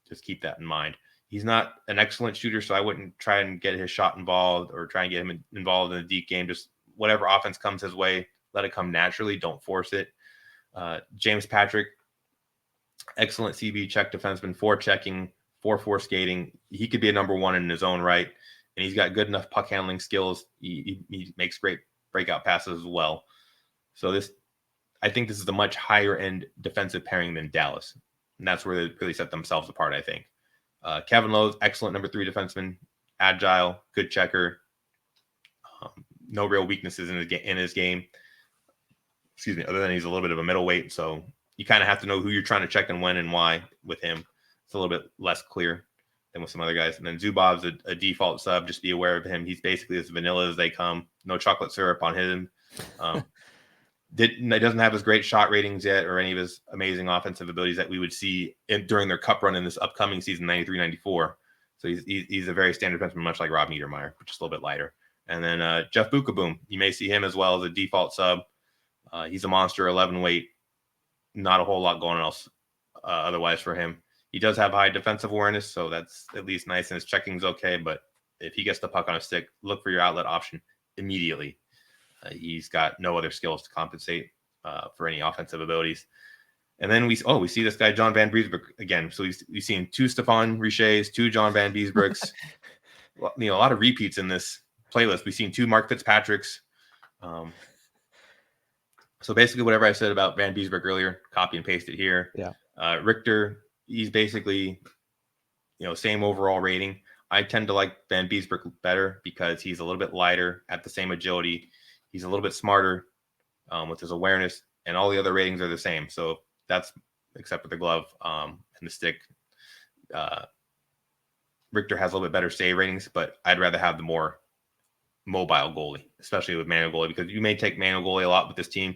Just keep that in mind. He's not an excellent shooter, so I wouldn't try and get his shot involved or try and get him involved in a deep game. Just whatever offense comes his way, let it come naturally. Don't force it. James Patrick, excellent CB check defenseman, 4 checking, 4-4 skating. He could be a number 1 in his own right, and he's got good enough puck handling skills. He makes great breakout passes as well. So I think this is a much higher end defensive pairing than Dallas, and that's where they really set themselves apart, I think. Kevin Lowe's excellent number 3 defenseman, agile, good checker, no real weaknesses in his game. Excuse me, other than he's a little bit of a middleweight, so you kind of have to know who you're trying to check and when and why with him. It's a little bit less clear than with some other guys. And then Zubov's a default sub. Just be aware of him. He's basically as vanilla as they come. No chocolate syrup on him. Doesn't have his great shot ratings yet or any of his amazing offensive abilities that we would see during their cup run in this upcoming season, 93-94. So he's a very standard defenseman, much like Rob Niedermeyer, but just a little bit lighter. And then Jeff Bukaboom, you may see him as well as a default sub. He's a monster, 11 weight. Not a whole lot going else otherwise for him. He does have high defensive awareness, so that's at least nice, and his checking's okay. But if he gets the puck on a stick, look for your outlet option immediately. He's got no other skills to compensate for any offensive abilities. And then we see this guy, John Van Beesbroek, again. So we've seen 2 Stefan Richer's, 2 John Van Beesbrooks. A lot of repeats in this playlist. We've seen 2 Mark Fitzpatricks. So basically whatever I said about Van Beesbroek earlier, copy and paste it here. Yeah. Richter, he's basically, same overall rating. I tend to like Van Beesbroek better because he's a little bit lighter at the same agility. He's a little bit smarter with his awareness, and all the other ratings are the same. So that's except for the glove and the stick. Richter has a little bit better save ratings, but I'd rather have the more mobile goalie, especially with manual goalie, because you may take manual goalie a lot with this team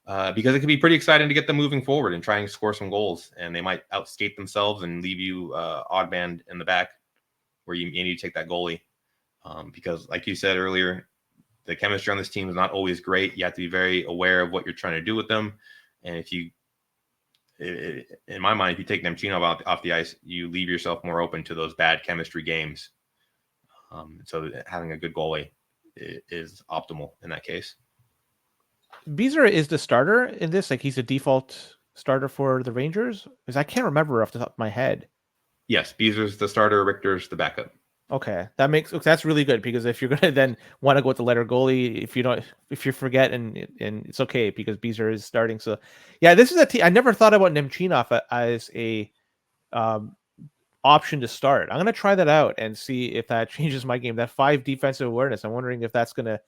because it can be pretty exciting to get them moving forward and trying to score some goals, and they might outskate themselves and leave you odd man in the back where you need to take that goalie because, like you said earlier, the chemistry on this team is not always great. You have to be very aware of what you're trying to do with them, and in my mind, if you take Nemchinov off the ice, you leave yourself more open to those bad chemistry games. So having a good goalie is optimal in that case. Beezer is the starter in this? Like, he's a default starter for the Rangers? Because I can't remember off the top of my head. Yes, Beezer's the starter, Richter's the backup. Okay, that's really good, because if you're gonna then want to go with the letter goalie, if you forget, and it's okay because Beezer is starting. So yeah, this is a team. I never thought about Nemchinov as a option to start. I'm gonna try that out and see if that changes my game. That 5 defensive awareness. I'm wondering if that's gonna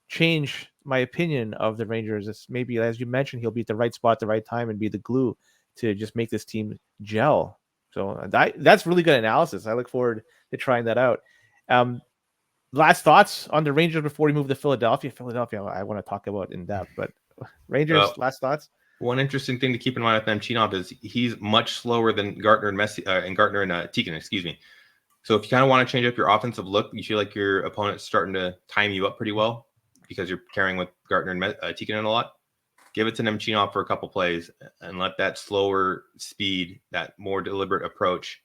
change my opinion of the Rangers. It's maybe, as you mentioned, he'll be at the right spot at the right time and be the glue to just make this team gel. So that's really good analysis. I look forward to trying that out. Last thoughts on the Rangers before we move to Philadelphia. I want to talk about in depth, but Rangers, last thoughts. One interesting thing to keep in mind with Nemchinov is he's much slower than Gartner and Tikin, excuse me. So if you kind of want to change up your offensive look, you feel like your opponent's starting to time you up pretty well because you're carrying with Gartner and Tikin a lot. Give it to Nemchinov for a couple plays and let that slower speed, that more deliberate approach,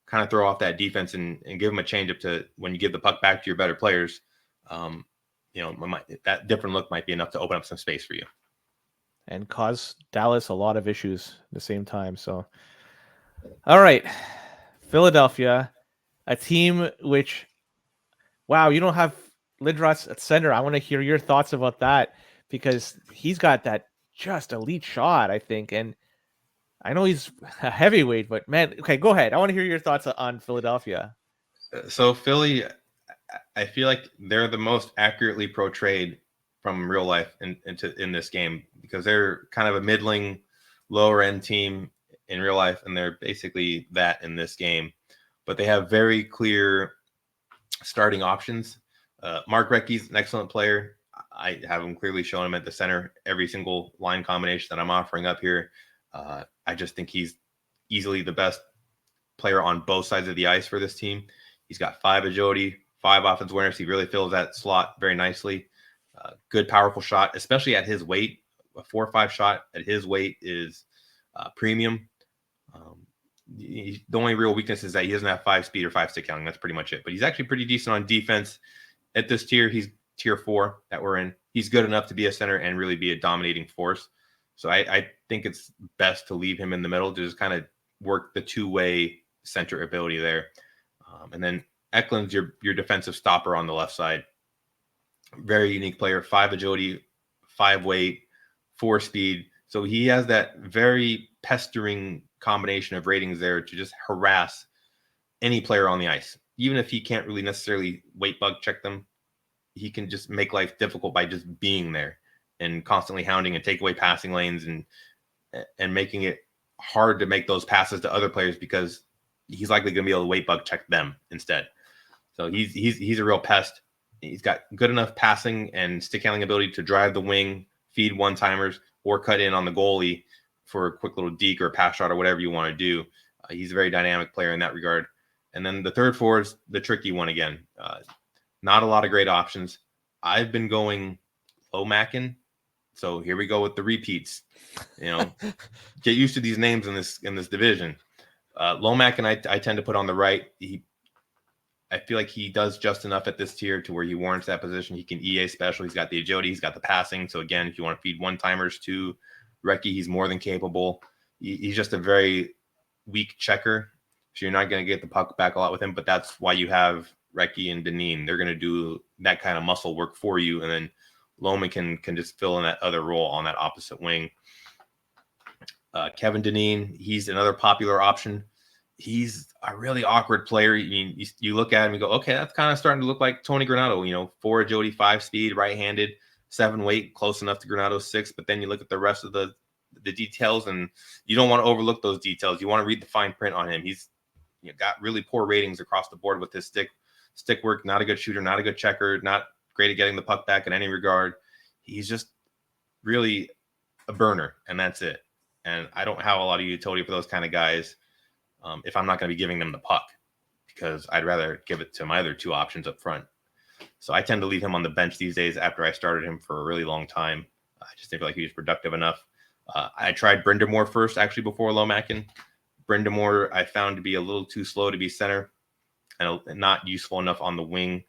kind of throw off that defense and give them a change up to when you give the puck back to your better players. That different look might be enough to open up some space for you and cause Dallas a lot of issues at the same time. So, all right, Philadelphia, a team which, wow, you don't have Lindros at center. I want to hear your thoughts about that, because he's got that just elite shot, I think. And I know he's a heavyweight, but man, okay, go ahead. I want to hear your thoughts on Philadelphia. So Philly, I feel like they're the most accurately portrayed from real life in this game, because they're kind of a middling, lower end team in real life, and they're basically that in this game. But they have very clear starting options. Mark Recchi's an excellent player. I have him clearly shown him at the center every single line combination that I'm offering up here. I just think he's easily the best player on both sides of the ice for this team. He's got 5 agility, 5 offensive awareness. He really fills that slot very nicely. Good, powerful shot, especially at his weight. A 4-5 shot at his weight is premium. The only real weakness is that he doesn't have 5 speed or 5 stick counting. That's pretty much it. But he's actually pretty decent on defense. At this tier, he's tier 4 that we're in. He's good enough to be a center and really be a dominating force. So I think it's best to leave him in the middle to just kind of work the two-way center ability there. And then Eklund's your defensive stopper on the left side. Very unique player, 5 agility, 5 weight, 4 speed. So he has that very pestering combination of ratings there to just harass any player on the ice. Even if he can't really necessarily weight bug check them, he can just make life difficult by just being there and constantly hounding and take away passing lanes and making it hard to make those passes to other players, because he's likely going to be able to weight bug check them instead. So he's a real pest. He's got good enough passing and stick handling ability to drive the wing, feed one-timers, or cut in on the goalie for a quick little deke or a pass shot or whatever you want to do. He's a very dynamic player in that regard. And then the third forward's the tricky one again. Not a lot of great options. I've been going Lomakin. So here we go with the repeats. Get used to these names in this division. Lomakin, I tend to put on the right. I feel like he does just enough at this tier to where he warrants that position. He can EA special. He's got the agility. He's got the passing. So again, if you want to feed one-timers to Recchi, he's more than capable. He's just a very weak checker. So you're not going to get the puck back a lot with him, but that's why you have Recchi and Dineen. They're going to do that kind of muscle work for you. And then Loma can just fill in that other role on that opposite wing. Kevin Dineen, he's another popular option. He's a really awkward player. I mean, you look at him and go, okay, that's kind of starting to look like Tony Granato, 4 agility, 5 speed, right-handed, 7 weight, close enough to Granato's 6. But then you look at the rest of the details, and you don't want to overlook those details. You want to read the fine print on him. He's got really poor ratings across the board with his stick work, not a good shooter, not a good checker, not great at getting the puck back in any regard. He's just really a burner, and that's it. And I don't have a lot of utility for those kind of guys if I'm not going to be giving them the puck, because I'd rather give it to my other 2 options up front. So I tend to leave him on the bench these days after I started him for a really long time. I just didn't feel like he was productive enough. I tried Brindamore first, actually, before Lomakin. Brindamore I found to be a little too slow to be center and not useful enough on the wing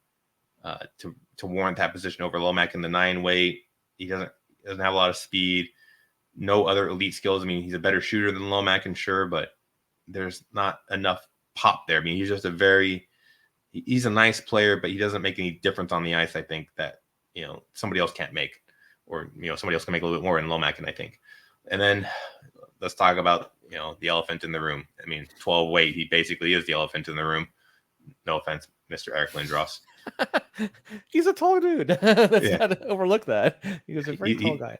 to warrant that position over Lomakin. The 9 weight, he doesn't have a lot of speed, no other elite skills. I mean, he's a better shooter than Lomakin, sure, but there's not enough pop there. I mean, he's just he's a nice player, but he doesn't make any difference on the ice, I think, that, somebody else can't make, or, somebody else can make a little bit more in Lomakin, I think. And then let's talk about, the elephant in the room. I mean, 12 weight, he basically is the elephant in the room. No offense, Mr. Eric Lindros. He's a tall dude. Let's not overlook that. He was a very tall guy.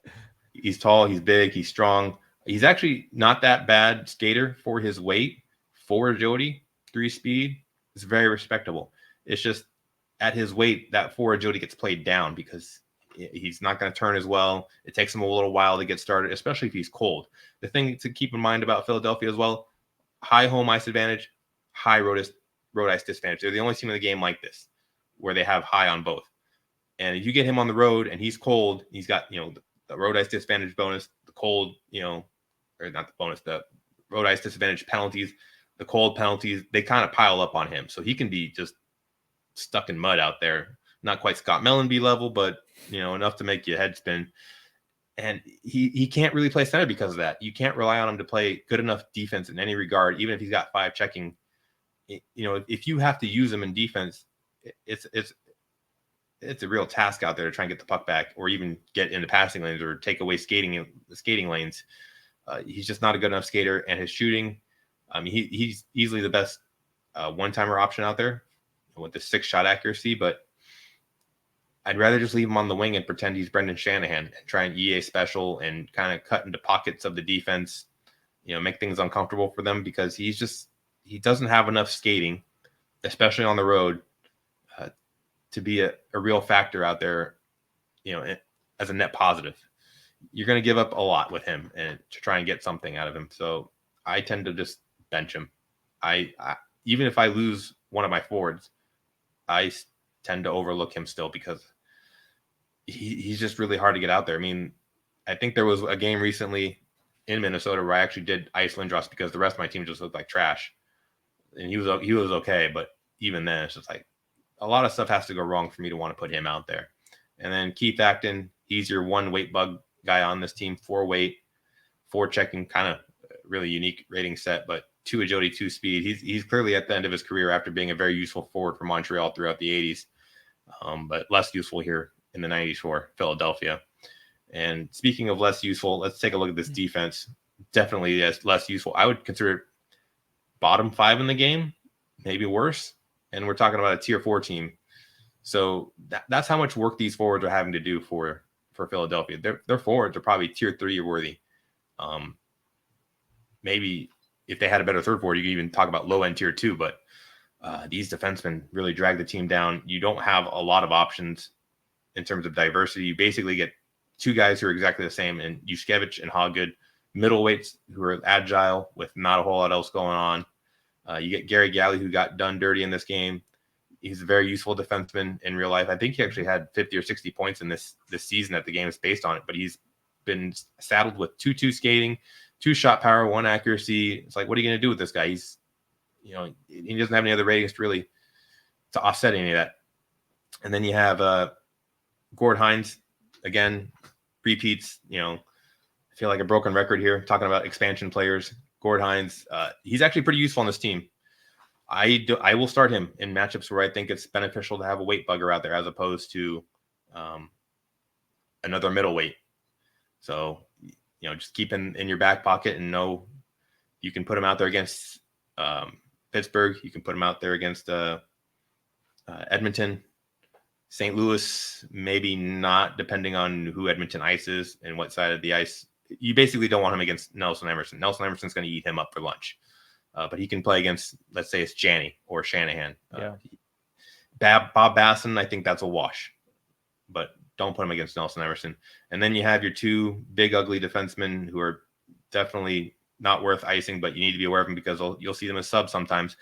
He's tall, he's big, he's strong. He's actually not that bad skater for his weight. 4 agility, 3 speed. It's very respectable. It's just at his weight, that 4 agility gets played down because he's not going to turn as well. It takes him a little while to get started, especially if he's cold. The thing to keep in mind about Philadelphia as well, high home ice advantage, high road ice disadvantage. They're the only team in the game like this, where they have high on both. And if you get him on the road and he's cold, he's got, the road ice disadvantage bonus, the cold, or not the bonus, the road ice disadvantage penalties, the cold penalties, they kind of pile up on him. So he can be just stuck in mud out there. Not quite Scott Mellenby level, but, enough to make your head spin. And he can't really play center because of that. You can't rely on him to play good enough defense in any regard, even if he's got 5 checking. If you have to use him in defense, it's a real task out there to try and get the puck back, or even get into passing lanes or take away skating lanes. He's just not a good enough skater, and his shooting, he's easily the best one-timer option out there with the 6-shot accuracy, but I'd rather just leave him on the wing and pretend he's Brendan Shanahan and try and EA special and kind of cut into pockets of the defense, make things uncomfortable for them, because he doesn't have enough skating, especially on the road, to be a real factor out there, as a net positive. You're going to give up a lot with him and to try and get something out of him. So I tend to just bench him. I even if I lose one of my forwards, I tend to overlook him still, because he's just really hard to get out there. I mean, I think there was a game recently in Minnesota where I actually did ice Lindros because the rest of my team just looked like trash, and he was okay, but even then it's just like a lot of stuff has to go wrong for me to want to put him out there. And then Keith Acton, he's your 1 weight bug guy on this team, 4 weight, 4 checking, kind of really unique rating set, but 2 agility, 2 speed. He's clearly at the end of his career after being a very useful forward for Montreal throughout the 80s, but less useful here in the 90s for Philadelphia. And speaking of less useful, let's take a look at this defense. Definitely less useful. I would consider it bottom 5 in the game, maybe worse. And we're talking about a tier 4 team. So that's how much work these forwards are having to do for Philadelphia. Their forwards are probably tier 3 worthy. Maybe if they had a better third forward, you could even talk about low end tier 2, but these defensemen really drag the team down. You don't have a lot of options in terms of diversity. You basically get 2 guys who are exactly the same, and Yushkevich and Hoggood, middleweights who are agile with not a whole lot else going on. You get Gary Galley, who got done dirty in this game. He's a very useful defenseman in real life. I think he actually had 50 or 60 points in this season that the game is based on it, but he's been saddled with 2-2 skating, 2 shot power, 1 accuracy. It's like, what are you going to do with this guy? He's, he doesn't have any other ratings really to offset any of that. And then you have Gord Hines, again, repeats, I feel like a broken record here talking about expansion players. Gord Hines, he's actually pretty useful on this team. I will start him in matchups where I think it's beneficial to have a weight bugger out there as opposed to another middleweight. So, just keep in your back pocket and know you can put him out there against Pittsburgh. You can put him out there against Edmonton. St. Louis, maybe not, depending on who Edmonton ice is and what side of the ice. You basically don't want him against Nelson Emerson. Nelson Emerson's going to eat him up for lunch. But he can play against, let's say it's Janney or Shanahan. Bob Basson, I think that's a wash. But don't put him against Nelson Emerson. And then you have your 2 big, ugly defensemen who are definitely not worth icing, but you need to be aware of them because you'll see them as subs sometimes.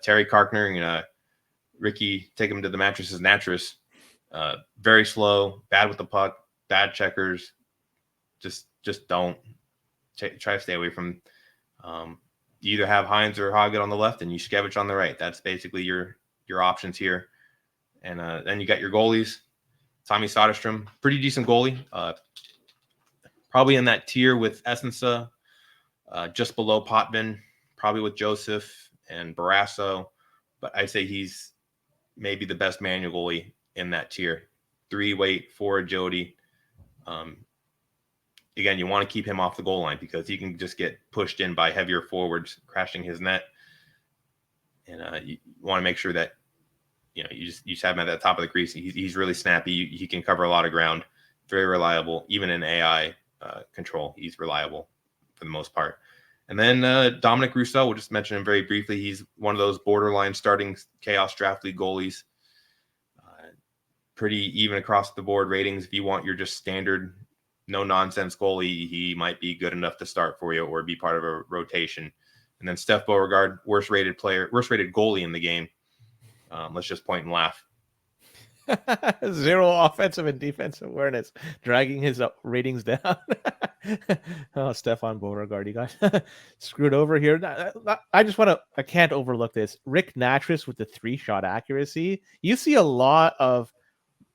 Terry Karkner and Ricky take him to the mattresses Natras. Very slow, bad with the puck, bad checkers. Just don't try to stay away from. You either have Hines or Hoggett on the left, and Yushkevich on the right. That's basically your options here. And then you got your goalies. Tommy Soderstrom, pretty decent goalie. Probably in that tier with Essensa, just below Potvin, probably with Joseph and Barrasso. But I'd say he's maybe the best manual goalie in that tier. 3 weight, 4 agility. Again, you want to keep him off the goal line because he can just get pushed in by heavier forwards, crashing his net. And you want to make sure that you just have him at the top of the crease. He's really snappy. He can cover a lot of ground. Very reliable, even in AI control. He's reliable for the most part. And then Dominic Rousseau, we'll just mention him very briefly. He's one of those borderline starting Chaos Draft League goalies. Pretty even across the board ratings. If you want your just standard no nonsense goalie, he might be good enough to start for you or be part of a rotation. And then Steph Beauregard, worst rated goalie in the game. Let's just point and laugh. 0 offensive and defensive awareness, dragging his ratings down. Oh, Stefan Beauregard, you got screwed over here. I can't overlook this. Rick Natras with the 3-shot accuracy. You see a lot of.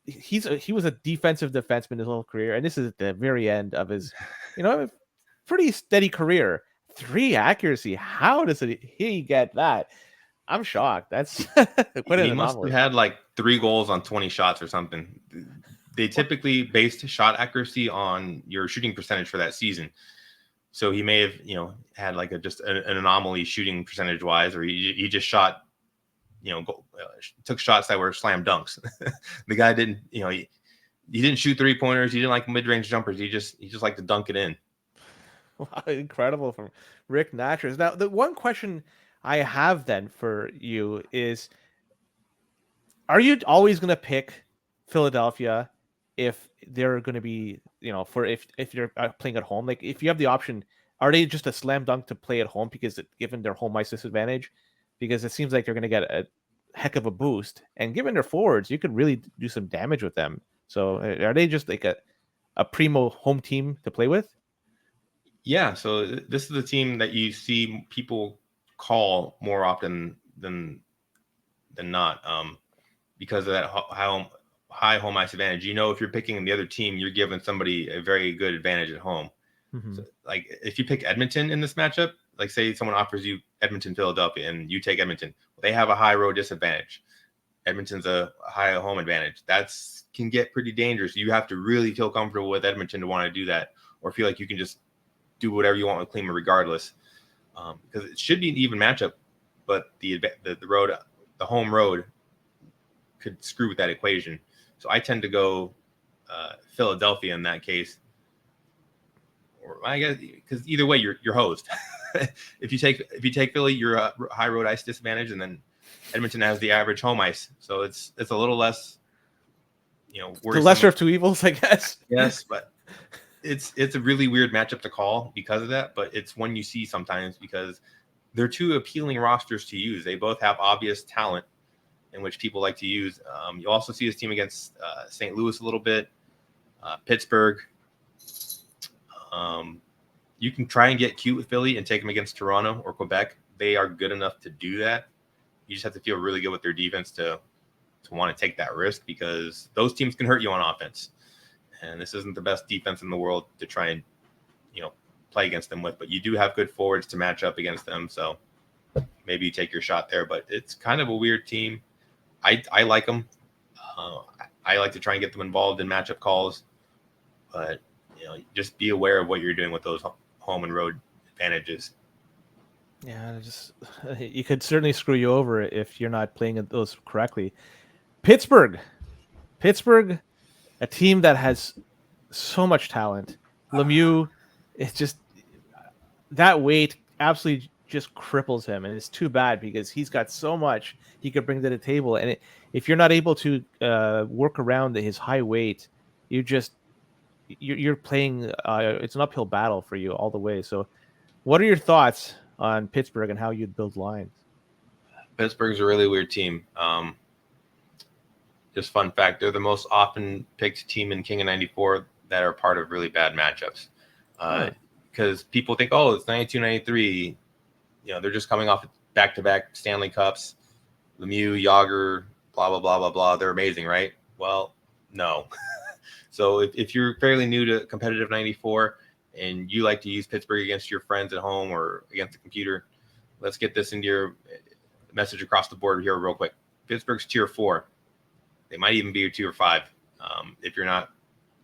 He was a defensive defenseman his whole career, and this is at the very end of his, pretty steady career. 3 accuracy. How does he get that? I'm shocked. That's quite an anomaly. He must have had like 3 goals on 20 shots or something. They typically based shot accuracy on your shooting percentage for that season. So he may have, had like just an anomaly shooting percentage wise, or he just shot. Took shots that were slam dunks. The guy didn't, he didn't shoot 3-pointers. He didn't like mid-range jumpers. He just liked to dunk it in. Wow, incredible from Rick Natras. Now, the one question I have then for you is, are you always going to pick Philadelphia if they're going to be, if you're playing at home? Like, if you have the option, are they just a slam dunk to play at home because given their home ice disadvantage? Because it seems like you're going to get a heck of a boost. And given their forwards, you could really do some damage with them. So are they just like a primo home team to play with? Yeah, so this is the team that you see people call more often than not because of that high home ice advantage. If you're picking the other team, you're giving somebody a very good advantage at home. Mm-hmm. So, like if you pick Edmonton in this matchup, like say someone offers you Edmonton, Philadelphia, and you take Edmonton, they have a high road disadvantage. Edmonton's a high home advantage. Can get pretty dangerous. You have to really feel comfortable with Edmonton to want to do that, or feel like you can just do whatever you want with Klima regardless. Because it should be an even matchup, but the home road could screw with that equation. So I tend to go Philadelphia in that case. Or I guess because either way you're hosed. If you take Philly, you're a high road ice disadvantage, and then Edmonton has the average home ice, so it's a little less. The lesser of 2 evils, I guess. Yes, but it's a really weird matchup to call because of that. But it's one you see sometimes because they're two appealing rosters to use. They both have obvious talent in which people like to use. You also see this team against St. Louis a little bit, Pittsburgh. You can try and get cute with Philly and take them against Toronto or Quebec. They are good enough to do that. You just have to feel really good with their defense to want to take that risk, because those teams can hurt you on offense. And this isn't the best defense in the world to try and, play against them with. But you do have good forwards to match up against them. So maybe you take your shot there. But it's kind of a weird team. I like them. I like to try and get them involved in matchup calls. But, just be aware of what you're doing with those home and road advantages. Yeah, you could certainly screw you over if you're not playing those correctly. Pittsburgh, a team that has so much talent. Lemieux, it's just that weight absolutely just cripples him, and it's too bad because he's got so much he could bring to the table. And if you're not able to work around his high weight, you're playing. It's an uphill battle for you all the way. So, what are your thoughts on Pittsburgh and how you'd build lines? Pittsburgh's a really weird team. Just fun fact, they're the most often picked team in King of 94 that are part of really bad matchups. Because people think, oh, it's 92, 93. They're just coming off back-to-back Stanley Cups. Lemieux, Jagr, blah, blah, blah, blah, blah. They're amazing, right? Well, no. So if you're fairly new to competitive 94 and you like to use Pittsburgh against your friends at home or against the computer, let's get this into your message across the board here real quick. Pittsburgh's tier 4. They might even be your tier 5 if you're not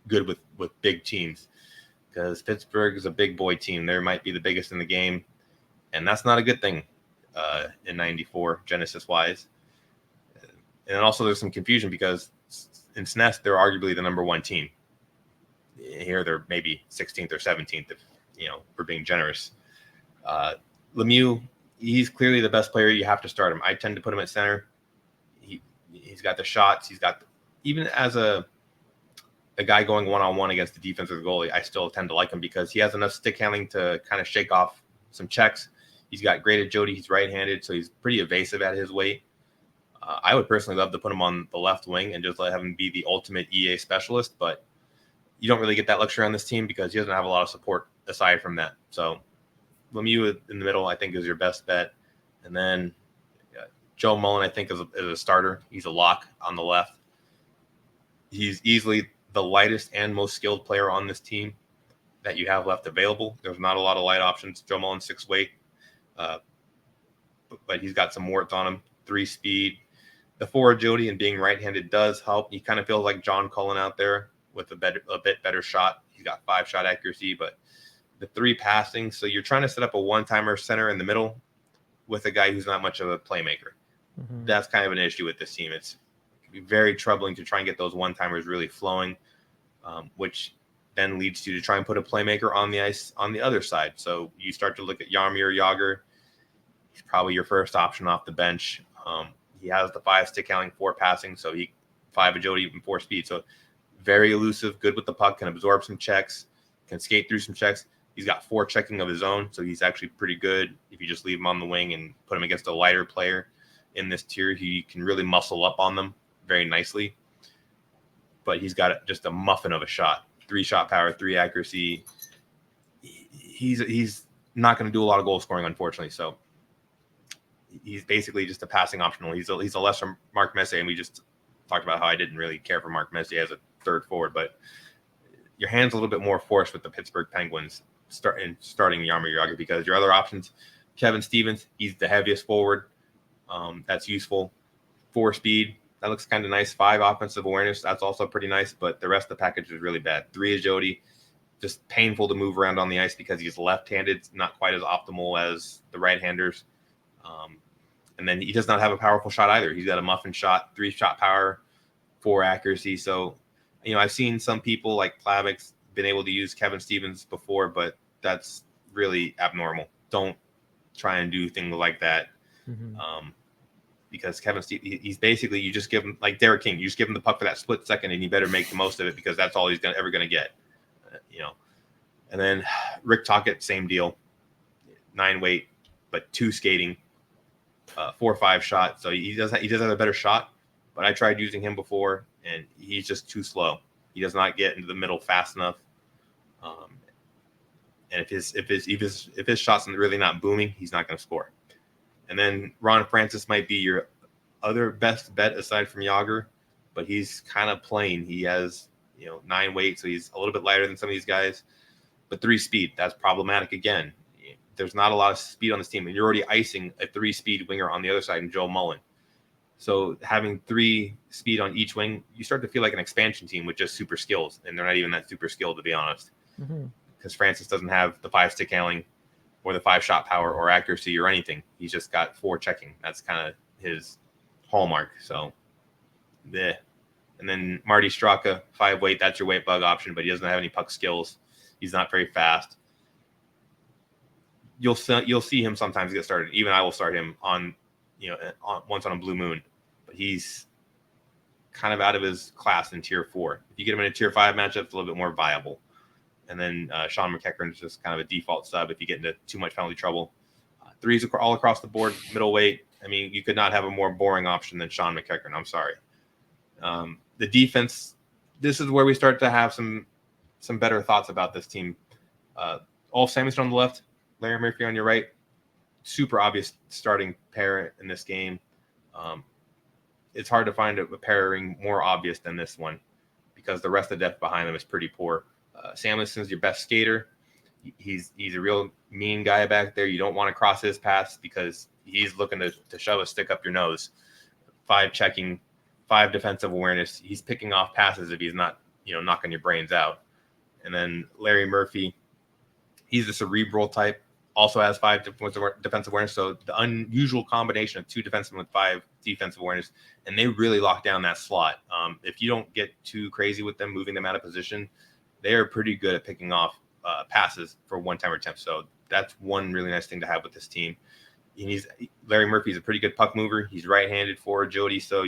good with big teams, because Pittsburgh is a big boy team. They might be the biggest in the game, and that's not a good thing in 94 Genesis wise. And also there's some confusion because in SNES they're arguably the number 1 team. Here they're maybe 16th or 17th if we're being generous. Lemieux, he's clearly the best player. You have to start him. I tend to put him at center. He's got the shots. Even as a guy going one-on-one against the defensive goalie, I still tend to like him because he has enough stick handling to kind of shake off some checks. He's got great agility. He's right-handed, so he's pretty evasive at his weight. I would personally love to put him on the left wing and just let him be the ultimate EA specialist, but you don't really get that luxury on this team because he doesn't have a lot of support aside from that. So Lemieux in the middle, I think, is your best bet. And then Joe Mullen, I think, is a starter. He's a lock on the left. He's easily the lightest and most skilled player on this team that you have left available. There's not a lot of light options. Joe Mullen, 6 weight, but he's got some warts on him. 3 speed. The 4 agility and being right-handed does help. He kind of feels like John Cullen out there with a bit better shot. He's got 5 shot accuracy, but the 3 passing. So you're trying to set up a one-timer center in the middle with a guy who's not much of a playmaker. Mm-hmm. That's kind of an issue with this team. It can be very troubling to try and get those one-timers really flowing, which then leads you to try and put a playmaker on the ice on the other side. So you start to look at Jaromir Jagr. He's probably your first option off the bench. He has the 5 stick handling, 4 passing, so 5 agility and 4 speed. So very elusive, good with the puck, can absorb some checks, can skate through some checks. He's got 4 checking of his own, so he's actually pretty good. If you just leave him on the wing and put him against a lighter player in this tier, he can really muscle up on them very nicely. But he's got just a muffin of a shot. 3 shot power, 3 accuracy. He's not going to do a lot of goal scoring, unfortunately. So he's basically just a passing optional. He's a lesser Mark Messier, and we just talked about how I didn't really care for Mark Messier as a third forward, but your hand's a little bit more forced with the Pittsburgh Penguins starting Jaromir Jagr, because your other options, Kevin Stevens, he's the heaviest forward. That's useful. 4 speed, that looks kind of nice. 5 offensive awareness, that's also pretty nice, but the rest of the package is really bad. 3 agility, just painful to move around on the ice because he's left-handed, not quite as optimal as the right-handers. And then he does not have a powerful shot either. He's got a muffin shot, 3 shot power, 4 accuracy. So, I've seen some people like Plavix been able to use Kevin Stevens before, but that's really abnormal. Don't try and do things like that. Mm-hmm. Because Kevin Stevens, he's basically, you just give him, like Derek King, you just give him the puck for that split second and he better make the most of it because that's all he's ever going to get. And then Rick Tocchet, same deal, 9 weight, but 2 skating, 4-5 shot. So he does have a better shot. But I tried using him before, and he's just too slow. He does not get into the middle fast enough. And if his shot's really not booming, he's not going to score. And then Ron Francis might be your other best bet aside from Jagr, but he's kind of plain. He has 9 weight, so he's a little bit lighter than some of these guys. But 3 speed, that's problematic again. There's not a lot of speed on this team, and you're already icing a 3-speed winger on the other side in Joe Mullen. So having 3 speed on each wing, you start to feel like an expansion team with just super skills, and they're not even that super skilled, to be honest. Because Francis doesn't have the 5 stick handling or the 5 shot power or accuracy or anything. He's just got 4 checking. That's kind of his hallmark. So, yeah. And then Marty Straka, 5 weight. That's your weight bug option, but he doesn't have any puck skills. He's not very fast. You'll see him sometimes get started. Even I will start him on once on a blue moon, but he's kind of out of his class in tier 4. If you get him in a tier 5 matchup, it's a little bit more viable. And then Sean McEachern is just kind of a default sub if you get into too much penalty trouble. 3s all across the board, middle weight. I mean, you could not have a more boring option than Sean McEachern. I'm sorry. The defense, this is where we start to have some better thoughts about this team. Ulf Samuelsson on the left, Larry Murphy on your right. Super obvious starting pair in this game. It's hard to find a pairing more obvious than this one because the rest of the depth behind them is pretty poor. Samuelsson's your best skater. He's a real mean guy back there. You don't want to cross his paths because he's looking to shove a stick up your nose. 5 checking, 5 defensive awareness. He's picking off passes if he's not, knocking your brains out. And then Larry Murphy, he's a cerebral type. Also has 5 defensive awareness. So the unusual combination of 2 defensemen with 5 defensive awareness, and they really lock down that slot. If you don't get too crazy with them, moving them out of position, they are pretty good at picking off passes for one-timer attempts. So that's one really nice thing to have with this team. Larry Murphy's a pretty good puck mover. He's right-handed for agility, so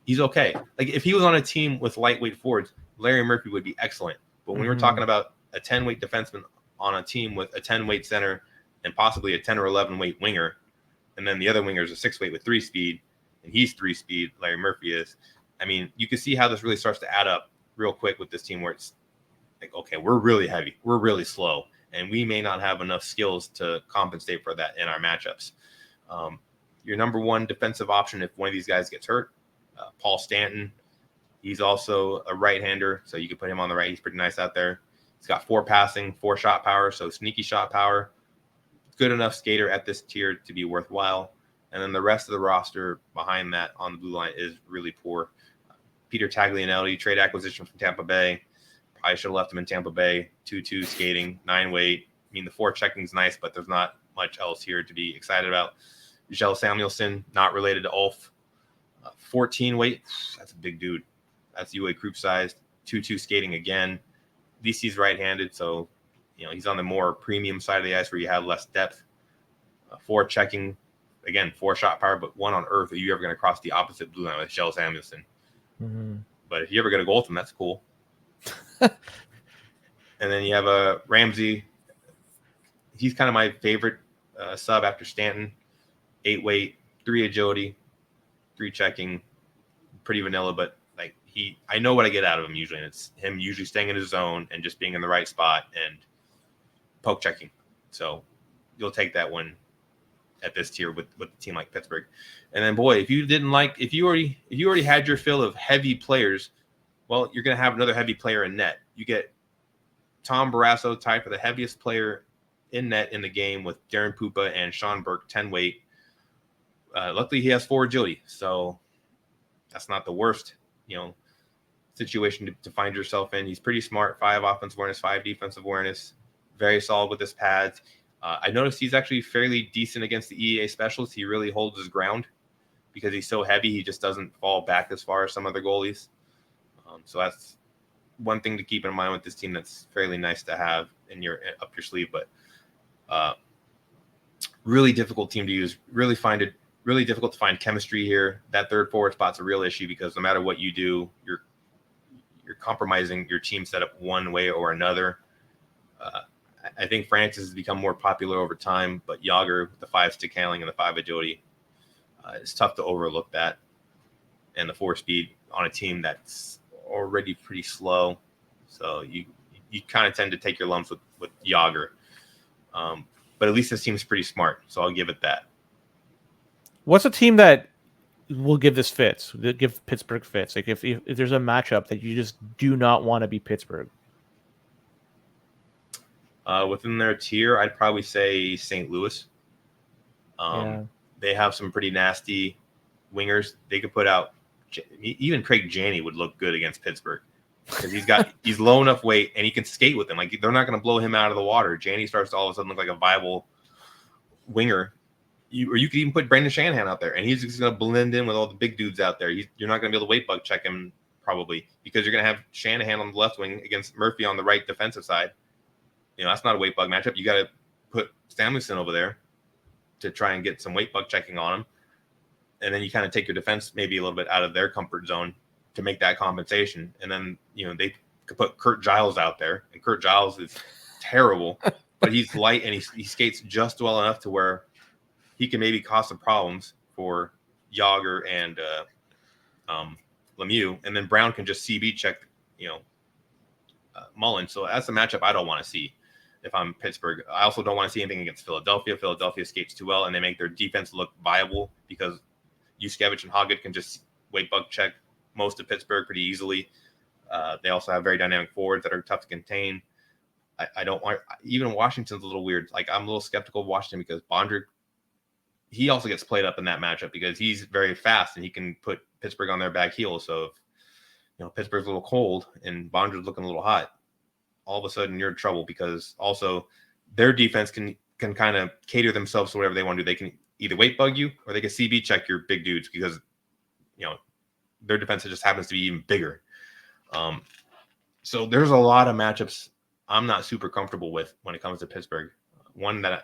he's okay. Like if he was on a team with lightweight forwards, Larry Murphy would be excellent. But when we're talking about a 10-weight defenseman on a team with a 10-weight center and possibly a 10 or 11-weight winger, and then the other winger is a 6-weight with 3 speed, and he's 3 speed, Larry Murphy is. I mean, you can see how this really starts to add up real quick with this team where it's like, okay, we're really heavy, we're really slow, and we may not have enough skills to compensate for that in our matchups. Your number 1 defensive option if one of these guys gets hurt, Paul Stanton. He's also a right-hander, so you can put him on the right. He's pretty nice out there. He's got 4 passing, 4 shot power, so sneaky shot power. Good enough skater at this tier to be worthwhile. And then the rest of the roster behind that on the blue line is really poor. Peter Taglianelli, trade acquisition from Tampa Bay. Probably should have left him in Tampa Bay. 2-2 skating, 9 weight. I mean, the 4 checking's nice, but there's not much else here to be excited about. Kjell Samuelsson, not related to Ulf. 14 weight. That's a big dude. That's UA group sized. 2-2 skating again. At least he's right-handed, so he's on the more premium side of the ice where you have less depth. 4 checking, again, 4 shot power, but 1 on earth. Are you ever going to cross the opposite blue line with Kjell Samuelsson? But if you ever get a goal with him, that's cool. And then you have a Ramsey. He's kind of my favorite sub after Stanton. 8 weight, 3 agility, 3 checking, pretty vanilla, but I know what I get out of him usually, and it's him usually staying in his zone and just being in the right spot and poke checking. So you'll take that one at this tier with a team like Pittsburgh. And then, boy, if you already had your fill of heavy players, well, you're going to have another heavy player in net. You get Tom Barrasso tied for the heaviest player in net in the game with Darren Pupa and Sean Burke, 10 weight. Luckily, he has 4 agility, so that's not the worst, situation to find yourself in. He's pretty smart, 5 offensive awareness, 5 defensive awareness, very solid with his pads. I noticed he's actually fairly decent against the EA specialists. He really holds his ground because he's so heavy. He just doesn't fall back as far as some other goalies. So that's one thing to keep in mind with this team that's fairly nice to have up your sleeve, but really difficult team to use. Really difficult to find chemistry here. That third forward spot's a real issue because no matter what you do, you're compromising your team setup one way or another. I think Francis has become more popular over time, but Jagr, the 5-stick handling and the 5 agility, it's tough to overlook that. And the 4 speed on a team that's already pretty slow. So you kind of tend to take your lumps with Jagr. But at least this team's pretty smart, so I'll give it that. What's a team that will give this fits? Give Pittsburgh fits? Like if there's a matchup that you just do not want to be Pittsburgh. Within their tier, I'd probably say St. Louis. They have some pretty nasty wingers. They could put out. Even Craig Janney would look good against Pittsburgh because he's low enough weight and he can skate with them. Like they're not going to blow him out of the water. Janney starts to all of a sudden look like a viable winger. You could even put Brendan Shanahan out there and he's just going to blend in with all the big dudes out there. You're not going to be able to weight bug check him probably because you're going to have Shanahan on the left wing against Murphy on the right defensive side. That's not a weight bug matchup. You got to put Samuelson over there to try and get some weight bug checking on him. And then you kind of take your defense maybe a little bit out of their comfort zone to make that compensation. And then, they could put Kurt Giles out there. And Kurt Giles is terrible, but he's light and he skates just well enough to where he can maybe cause some problems for Jagr and Lemieux. And then Brown can just CB check, Mullen. So that's a matchup I don't want to see if I'm Pittsburgh. I also don't want to see anything against Philadelphia. Philadelphia skates too well, and they make their defense look viable because Yuskevich and Hoggett can just weight bug check most of Pittsburgh pretty easily. They also have very dynamic forwards that are tough to contain. I don't want – even Washington's a little weird. Like, I'm a little skeptical of Washington because Bondrick, he also gets played up in that matchup because he's very fast and he can put Pittsburgh on their back heel. So if, Pittsburgh's a little cold and Bondrick's looking a little hot, all of a sudden you're in trouble because also their defense can kind of cater themselves to whatever they want to do. They can either weight bug you or they can CB check your big dudes because, their defense just happens to be even bigger. So there's a lot of matchups I'm not super comfortable with when it comes to Pittsburgh. One that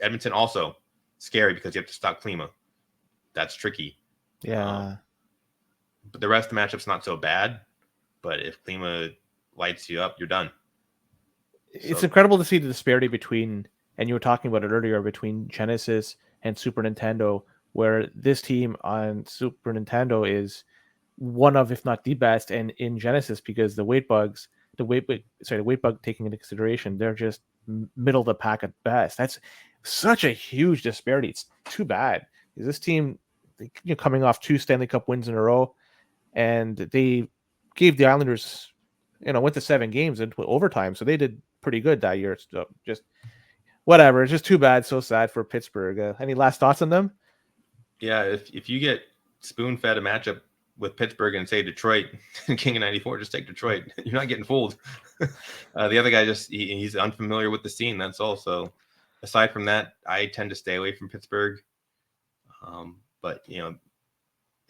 Edmonton also scary because you have to stop Klima. That's tricky. Yeah. But the rest of the matchup's not so bad. But if Klima lights you up, you're done. It's incredible to see the disparity between, and you were talking about it earlier, between Genesis and Super Nintendo, where this team on Super Nintendo is one of, if not the best, and in Genesis, because the weight bug taking into consideration, they're just middle of the pack at best. That's such a huge disparity. It's too bad because this team, coming off 2 Stanley Cup wins in a row, and they gave the Islanders, went to 7 games into overtime, so they did pretty good that year. So just whatever. It's just too bad. So sad for Pittsburgh. Any last thoughts on them? Yeah, if you get spoon-fed a matchup with Pittsburgh and say Detroit, King of 94, just take Detroit. You're not getting fooled. The other guy he's unfamiliar with the scene. That's all. So aside from that, I tend to stay away from Pittsburgh. But and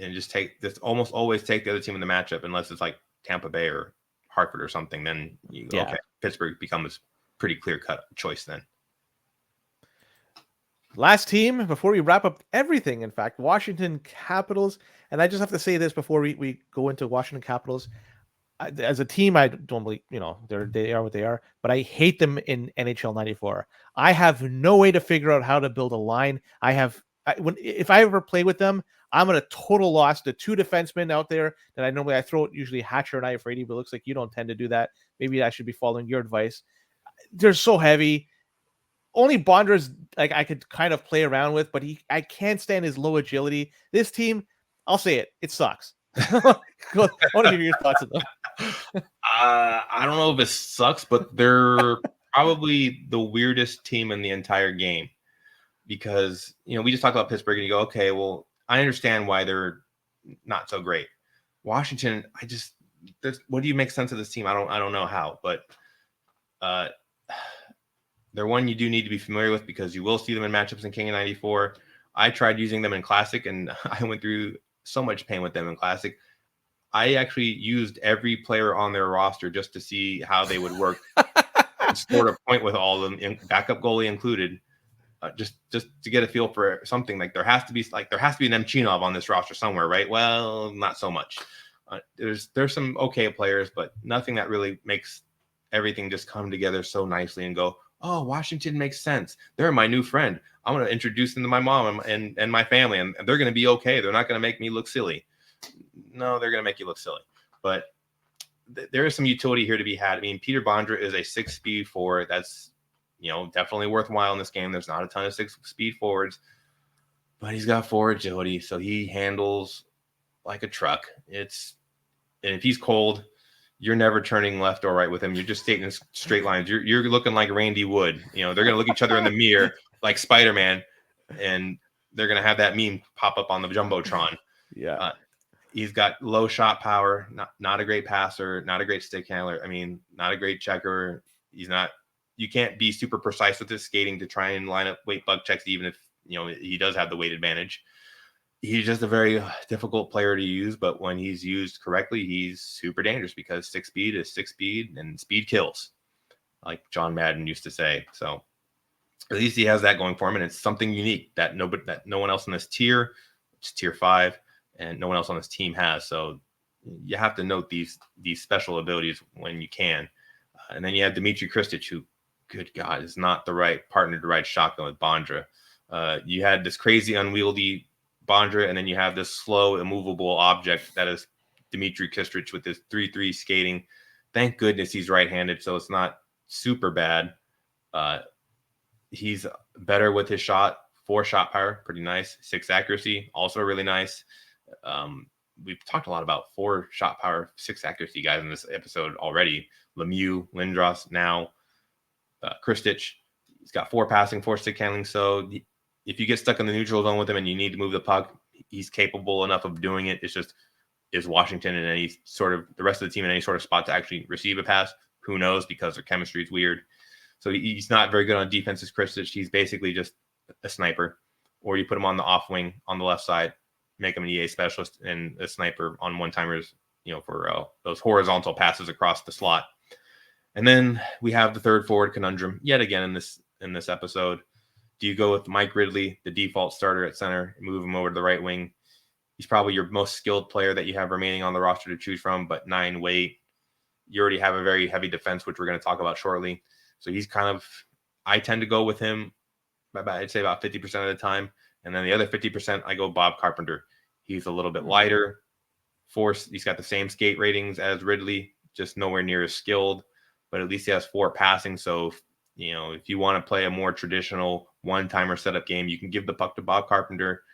just almost always take the other team in the matchup unless it's like Tampa Bay or Hartford or something. Then okay, Pittsburgh becomes pretty clear-cut choice then. Last team before we wrap up everything, in fact, Washington Capitals. And I just have to say this before we go into Washington Capitals. As a team, I don't believe, they are what they are, but I hate them in NHL 94. I have no way to figure out how to build a line. If I ever play with them, I'm at a total loss. The 2 defensemen out there that I throw usually Hatcher and Iafrate, but it looks like you don't tend to do that. Maybe I should be following your advice. They're so heavy. Only Bonder's like I could kind of play around with, but I can't stand his low agility. This team, I'll say it sucks. I want to hear your thoughts on them. I don't know if it sucks, but they're probably the weirdest team in the entire game because we just talked about Pittsburgh and you go, okay, well, I understand why they're not so great. Washington, what do you make sense of this team? I don't know how, but they're one you do need to be familiar with because you will see them in matchups in King of 94. I tried using them in Classic, and I went through so much pain with them in Classic. I actually used every player on their roster just to see how they would work and scored a point with all of them, backup goalie included, just to get a feel for something. Like there has to be an Nemchinov on this roster somewhere, right? Well, not so much. There's some okay players, but nothing that really makes everything just come together so nicely and go, Oh, Washington makes sense. They're my new friend. I'm going to introduce them to my mom and my family, and they're going to be okay. They're not going to make me look silly. No, they're going to make you look silly. But there is some utility here to be had. I mean, Peter Bondra is a 6-speed forward. That's, definitely worthwhile in this game. There's not a ton of 6-speed forwards, but he's got forward agility, so he handles like a truck. And if he's cold, you're never turning left or right with him. You're just staying in straight lines. You're looking like Randy Wood. They're going to look each other in the mirror like Spider-Man, and they're going to have that meme pop up on the Jumbotron. Yeah. He's got low shot power, not a great passer, not a great stick handler. I mean, not a great checker. You can't be super precise with his skating to try and line up weight bug checks, even if, he does have the weight advantage. He's just a very difficult player to use, but when he's used correctly, he's super dangerous because 6 speed is 6 speed and speed kills, like John Madden used to say. So at least he has that going for him, and it's something unique that no one else in this tier, it's tier 5, and no one else on this team has. So you have to note these special abilities when you can. And then you have Dmitry Kristich, who, good God, is not the right partner to ride shotgun with Bondra. You had this crazy, unwieldy Bondra, and then you have this slow, immovable object that is Dmitry Kristich with his 3-3 skating. Thank goodness he's right-handed, so it's not super bad. He's better with his shot. 4 shot power, pretty nice. 6 accuracy, also really nice. We've talked a lot about 4 shot power, 6 accuracy guys in this episode already. Lemieux, Lindros, now Kristich. He's got 4 passing, 4 stick handling. So if you get stuck in the neutral zone with him and you need to move the puck, he's capable enough of doing it. It's just, is Washington in any sort of, the rest of the team in any sort of spot to actually receive a pass? Who knows, because their chemistry is weird. So he's not very good on defense as Kristich. He's basically just a sniper. Or you put him on the off wing on the left side, make him an EA specialist and a sniper on one-timers, for those horizontal passes across the slot. And then we have the third forward conundrum yet again in this episode. Do you go with Mike Ridley, the default starter at center, and move him over to the right wing? He's probably your most skilled player that you have remaining on the roster to choose from, but 9 weight. You already have a very heavy defense, which we're going to talk about shortly. So he's I tend to go with him, I'd say about 50% of the time. And then the other 50%, I go Bob Carpenter. He's a little bit lighter. He's got the same skate ratings as Ridley, just nowhere near as skilled, but at least he has 4 passing. So, if you want to play a more traditional one-timer setup game, you can give the puck to Bob Carpenter,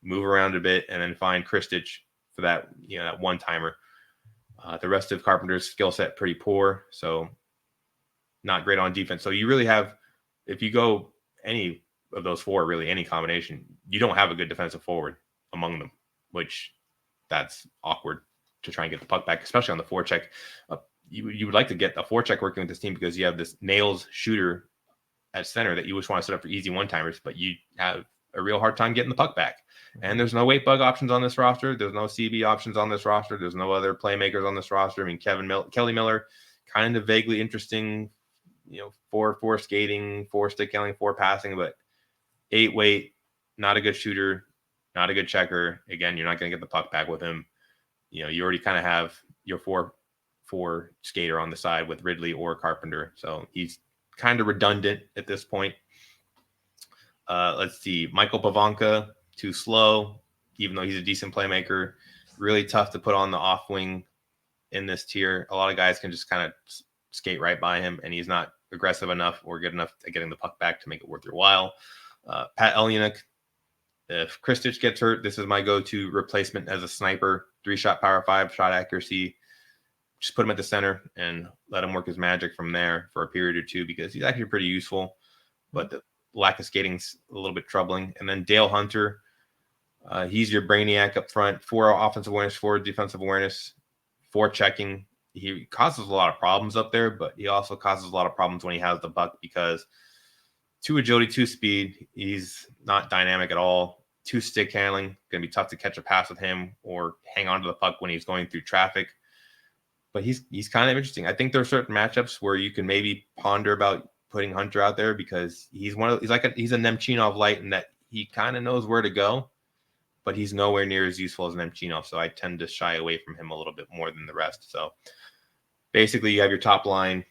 move around a bit, and then find Kristich for that, that one-timer. The rest of Carpenter's skill set pretty poor, so not great on defense. So you really have, if you go any of those 4, really any combination, you don't have a good defensive forward among them, which that's awkward to try and get the puck back, especially on the forecheck. You would like to get a forecheck working with this team because you have this nails shooter at center that you just want to set up for easy one-timers, but you have a real hard time getting the puck back. And there's no weight bug options on this roster. There's no CB options on this roster. There's no other playmakers on this roster. I mean, Kelly Miller, kind of vaguely interesting, 4 skating, 4 stick handling, 4 passing, but 8 weight, not a good shooter, not a good checker. Again, you're not going to get the puck back with him. You already kind of have your 4 skater on the side with Ridley or Carpenter. So he's kind of redundant at this point. Let's see. Michael Pavanka, too slow, even though he's a decent playmaker. Really tough to put on the off wing in this tier. A lot of guys can just kind of skate right by him, and he's not aggressive enough or good enough at getting the puck back to make it worth your while. Pat Elyanek, if Kristich gets hurt, this is my go-to replacement as a sniper. 3 shot power, 5 shot accuracy. Just put him at the center and let him work his magic from there for a period or 2 because he's actually pretty useful, but the lack of skating's a little bit troubling. And then Dale Hunter, he's your brainiac up front. 4 offensive awareness, 4 defensive awareness, 4 checking. He causes a lot of problems up there, but he also causes a lot of problems when he has the puck because 2 agility, 2 speed. He's not dynamic at all. 2 stick handling. Going to be tough to catch a pass with him or hang on to the puck when he's going through traffic. But he's kind of interesting. I think there are certain matchups where you can maybe ponder about putting Hunter out there because he's a Nemchinov light in that he kind of knows where to go, but he's nowhere near as useful as Nemchinov. So I tend to shy away from him a little bit more than the rest. So basically, you have your top line: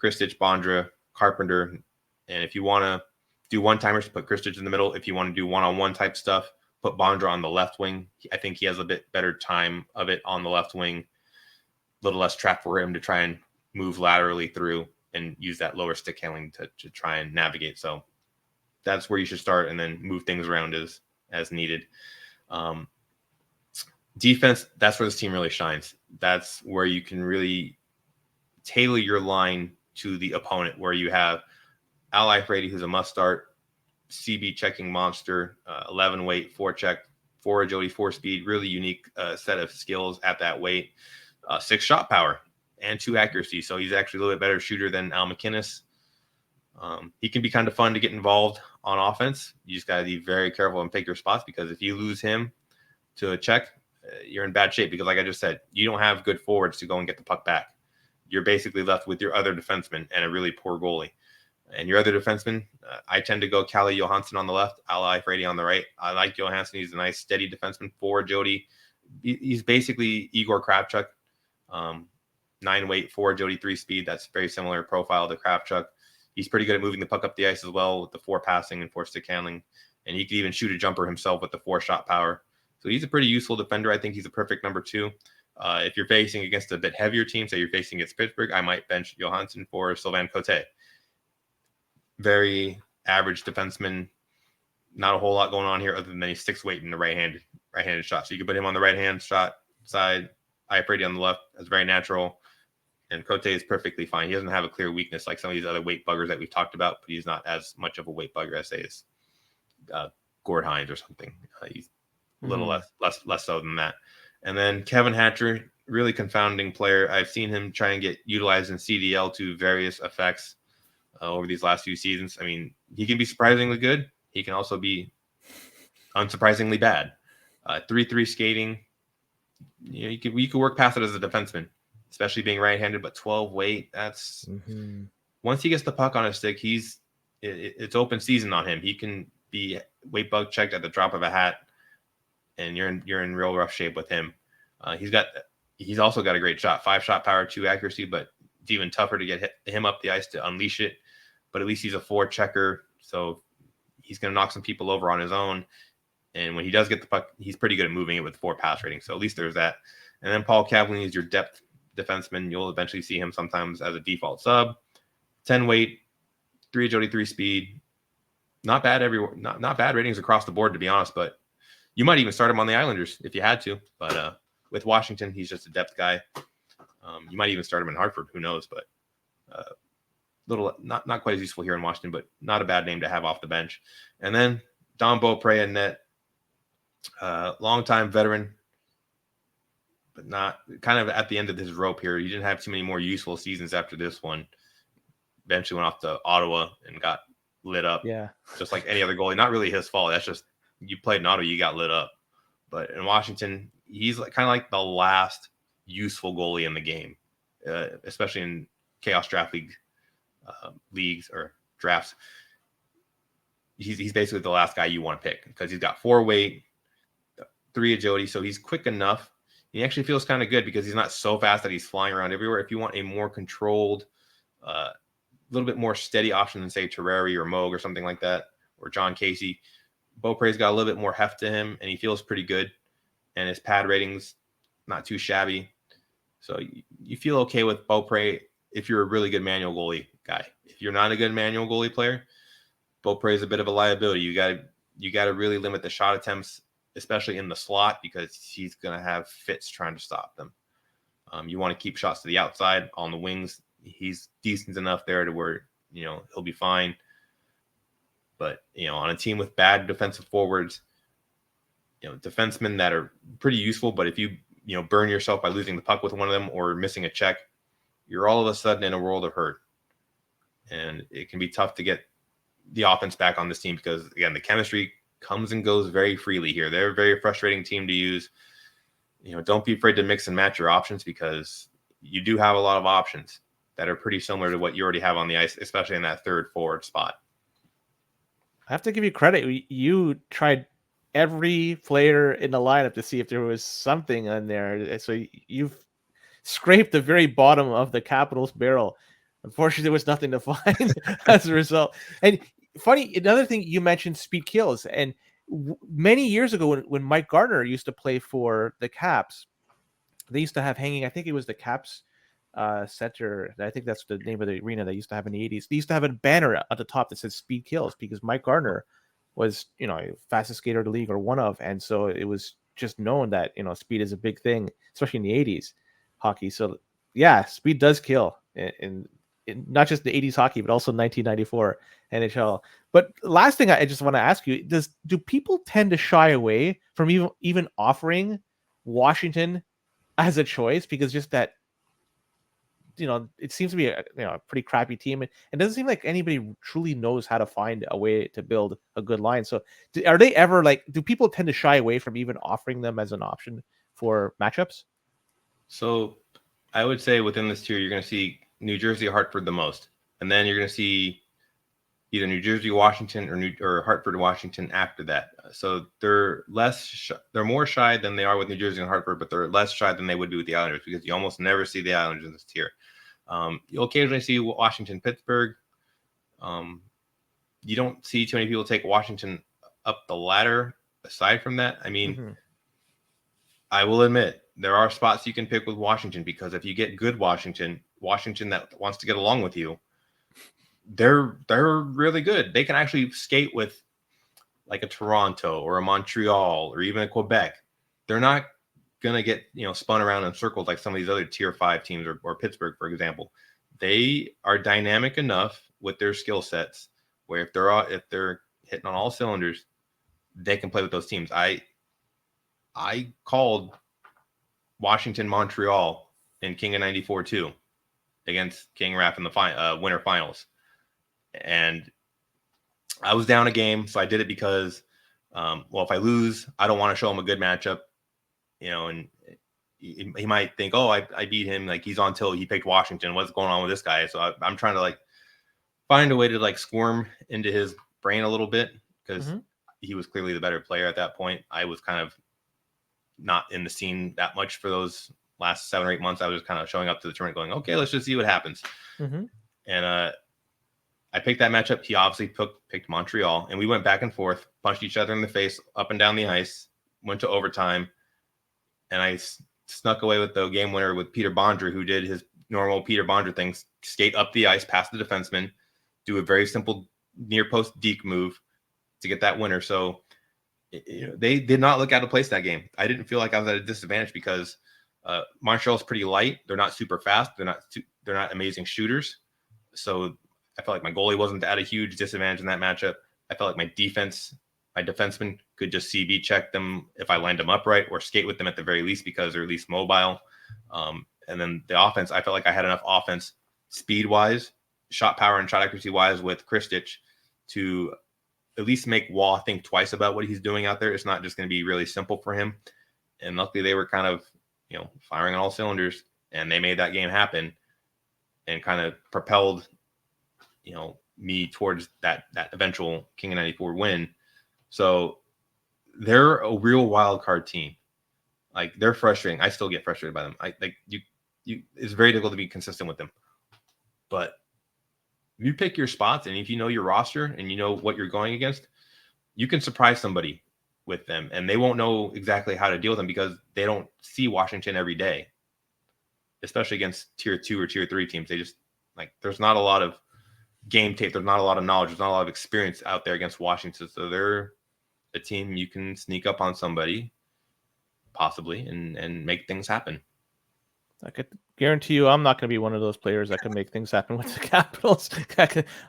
Kristich, Bondra, Carpenter. And if you want to do one-timers, put Kristich in the middle. If you want to do one-on-one type stuff, put Bondra on the left wing. I think he has a bit better time of it on the left wing. A little less trap for him to try and move laterally through and use that lower stick handling to try and navigate. So that's where you should start, and then move things around as needed. Defense, that's where this team really shines. That's where you can really tailor your line to the opponent, where you have Al Iafrate, who's a must start, CB checking monster, 11 weight, 4 check, 4 agility, 4 speed, really unique set of skills at that weight, 6 shot power and 2 accuracy. So he's actually a little bit better shooter than Al McInnes. He can be kind of fun to get involved on offense. You just got to be very careful and pick your spots, because if you lose him to a check, you're in bad shape, because like I just said, you don't have good forwards to go and get the puck back. You're basically left with your other defenseman and a really poor goalie. And your other defenseman, I tend to go Kalle Johansson on the left, Al Iafrate on the right. I like Johansson. He's a nice, steady defenseman for Jody. He's basically Igor Kravchuk, 9 weight, 4 agility, 3 speed. That's very similar profile to Kravchuk. He's pretty good at moving the puck up the ice as well, with the 4 passing and 4 stick handling. And he could even shoot a jumper himself with the 4 shot power. So he's a pretty useful defender. I think he's a perfect number 2. If you're facing against a bit heavier team, say you're facing against Pittsburgh, I might bench Johansson for Sylvain Cote. Very average defenseman. Not a whole lot going on here other than he's 6 weight in the right-handed shot. So you can put him on the right-hand shot side, Iafrate on the left. That's very natural. And Cote is perfectly fine. He doesn't have a clear weakness like some of these other weight buggers that we've talked about, but he's not as much of a weight bugger as, say, as Gord Hines or something. He's a little less so than that. And then Kevin Hatcher, really confounding player. I've seen him try and get utilized in CDL to various effects over these last few seasons. I mean, he can be surprisingly good. He can also be unsurprisingly bad. 3-3 skating. You could work past it as a defenseman, especially being right-handed, but 12 weight, that's once he gets the puck on his stick, it's open season on him. He can be weight bug checked at the drop of a hat, and you're in real rough shape with him. He's also got a great shot, 5 shot power, 2 accuracy, but it's even tougher to get him up the ice to unleash it. But at least he's a 4 checker, so he's going to knock some people over on his own. And when he does get the puck, he's pretty good at moving it with 4 pass rating. So at least there's that. And then Paul Cavallini is your depth defenseman. You'll eventually see him sometimes as a default sub. 10 weight, 3 agility, 3 speed. Not bad everywhere. Not bad ratings across the board, to be honest. But you might even start him on the Islanders if you had to. But with Washington, he's just a depth guy. You might even start him in Hartford. Who knows? But little not quite as useful here in Washington, but not a bad name to have off the bench. And then Don Beaupre in net. Longtime veteran, but not kind of at the end of his rope here. He didn't have too many more useful seasons after this one. Eventually went off to Ottawa and got lit up. Yeah. Just like any other goalie. Not really his fault. That's just, you played in Ottawa, you got lit up. But in Washington, he's kind of like the last useful goalie in the game, especially in Chaos Draft League leagues or drafts. He's basically the last guy you want to pick, because he's got 4 weight, 3 agility, so he's quick enough. He actually feels kind of good because he's not so fast that he's flying around everywhere. If you want a more controlled, little bit more steady option than, say, Terrari or Moog or something like that, or John Casey, Beaupre's got a little bit more heft to him, and he feels pretty good. And his pad rating's not too shabby. So you feel okay with Beaupre if you're a really good manual goalie guy. If you're not a good manual goalie player, Beaupre is a bit of a liability. You got to really limit the shot attempts, especially in the slot, because he's going to have fits trying to stop them. You want to keep shots to the outside. On the wings, he's decent enough there to where, he'll be fine. But, on a team with bad defensive forwards, defensemen that are pretty useful, but if you, burn yourself by losing the puck with one of them or missing a check, you're all of a sudden in a world of hurt. And it can be tough to get the offense back on this team because, again, the chemistry comes and goes very freely here. They're a very frustrating team to use. Don't be afraid to mix and match your options, because you do have a lot of options that are pretty similar to what you already have on the ice, especially in that third forward spot. I have to give you credit. You tried every player in the lineup to see if there was something on there. So you've scraped the very bottom of the Capitals barrel. Unfortunately, there was nothing to find as a result. And funny, another thing you mentioned, speed kills. And many years ago, when Mike Gardner used to play for the Caps, they used to have hanging, I think it was the Caps center. I think that's the name of the arena they used to have in the 80s. They used to have a banner at the top that said speed kills because Mike Gardner was, fastest skater of the league or one of. And so it was just known that, speed is a big thing, especially in the 80s hockey. So yeah, speed does kill in not just the 80s hockey, but also 1994 NHL. But last thing I just want to ask you, do people tend to shy away from even offering Washington as a choice because just that, it seems to be a pretty crappy team. And it doesn't seem like anybody truly knows how to find a way to build a good line. So are they ever do people tend to shy away from even offering them as an option for matchups? So I would say within this tier, you're going to see New Jersey, Hartford the most. And then you're going to see either New Jersey, Washington, or Hartford, Washington after that. So they're they're more shy than they are with New Jersey and Hartford, but they're less shy than they would be with the Islanders because you almost never see the Islanders in this tier. You'll occasionally see Washington, Pittsburgh. You don't see too many people take Washington up the ladder. Aside from that, I mean, I will admit there are spots you can pick with Washington because if you get good Washington that wants to get along with you, they're really good. They can actually skate with like a Toronto or a Montreal or even a Quebec. They're not gonna get spun around in circles like some of these other tier 5 teams or Pittsburgh, for example. They are dynamic enough with their skill sets where if they're hitting on all cylinders, they can play with those teams. I called Washington Montreal in King of 94 too against King Raff in the winter finals. And I was down a game, so I did it because, if I lose, I don't want to show him a good matchup, and he might think, oh, I beat him, like he's on till he picked Washington. What's going on with this guy? So I'm trying to find a way to squirm into his brain a little bit because he was clearly the better player at that point. I was kind of not in the scene that much for those last 7 or 8 months. I was just kind of showing up to the tournament going, okay, let's just see what happens. And I picked that matchup. He obviously picked Montreal, and we went back and forth, punched each other in the face, up and down the ice, went to overtime, and I snuck away with the game winner with Peter Bondra, who did his normal Peter Bondra things, skate up the ice past the defenseman, do a very simple near post deke move to get that winner. So they did not look out of place that game. I didn't feel like I was at a disadvantage because Montreal's pretty light. They're not super fast. They're not amazing shooters. So I felt like my goalie wasn't at a huge disadvantage in that matchup. I felt like my defenseman could just CB check them if I lined them upright or skate with them at the very least because they're at least mobile. And then the offense, I felt like I had enough offense speed-wise, shot power and shot accuracy-wise with Kristich to at least make Wall think twice about what he's doing out there. It's not just going to be really simple for him. And luckily they were kind of, firing on all cylinders, and they made that game happen and kind of propelled me towards that eventual King of 94 win. So they're a real wild card team. They're frustrating. I still get frustrated by them. It's very difficult to be consistent with them. But if you pick your spots and if you know your roster and you know what you're going against, you can surprise somebody with them, and they won't know exactly how to deal with them because they don't see Washington every day, especially against tier 2 or tier 3 teams. They just there's not a lot of game tape. There's not a lot of knowledge. There's not a lot of experience out there against Washington. So they're a team you can sneak up on somebody possibly and make things happen. I could guarantee you I'm not going to be one of those players that can make things happen with the Capitals.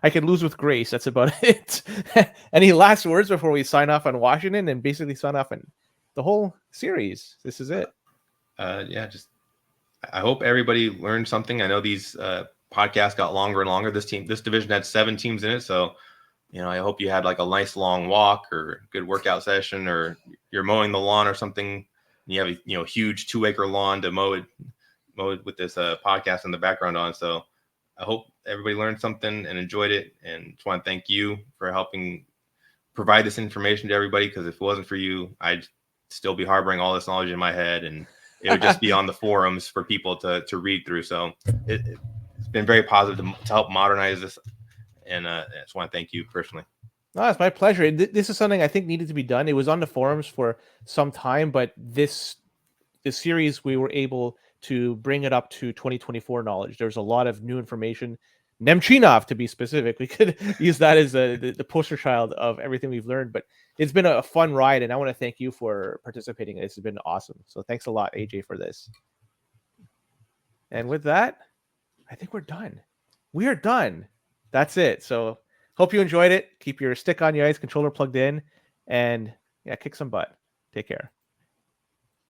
I could lose with grace. That's about it. Any last words before we sign off on Washington and basically sign off on the whole series? This is it. I hope everybody learned something. I know these podcasts got longer and longer. This division had 7 teams in it. So, I hope you had a nice long walk or good workout session, or you're mowing the lawn or something. You have a huge 2-acre lawn to mow it with this podcast in the background on. So I hope everybody learned something and enjoyed it. And just want to thank you for helping provide this information to everybody. Because if it wasn't for you, I'd still be harboring all this knowledge in my head, and it would just be on the forums for people to read through. So it's been very positive to help modernize this. And I just want to thank you personally. No, it's my pleasure. This is something I think needed to be done. It was on the forums for some time, but this series, we were able to bring it up to 2024 knowledge. There's a lot of new information. Nemchinov, to be specific, we could use that as the poster child of everything we've learned. But it's been a fun ride, and I want to thank you for participating. This has been awesome. So thanks a lot, AJ, for this. And with that, I think we're done. We are done. That's it. So hope you enjoyed it. Keep your stick on your ice, controller plugged in, and yeah, kick some butt. Take care.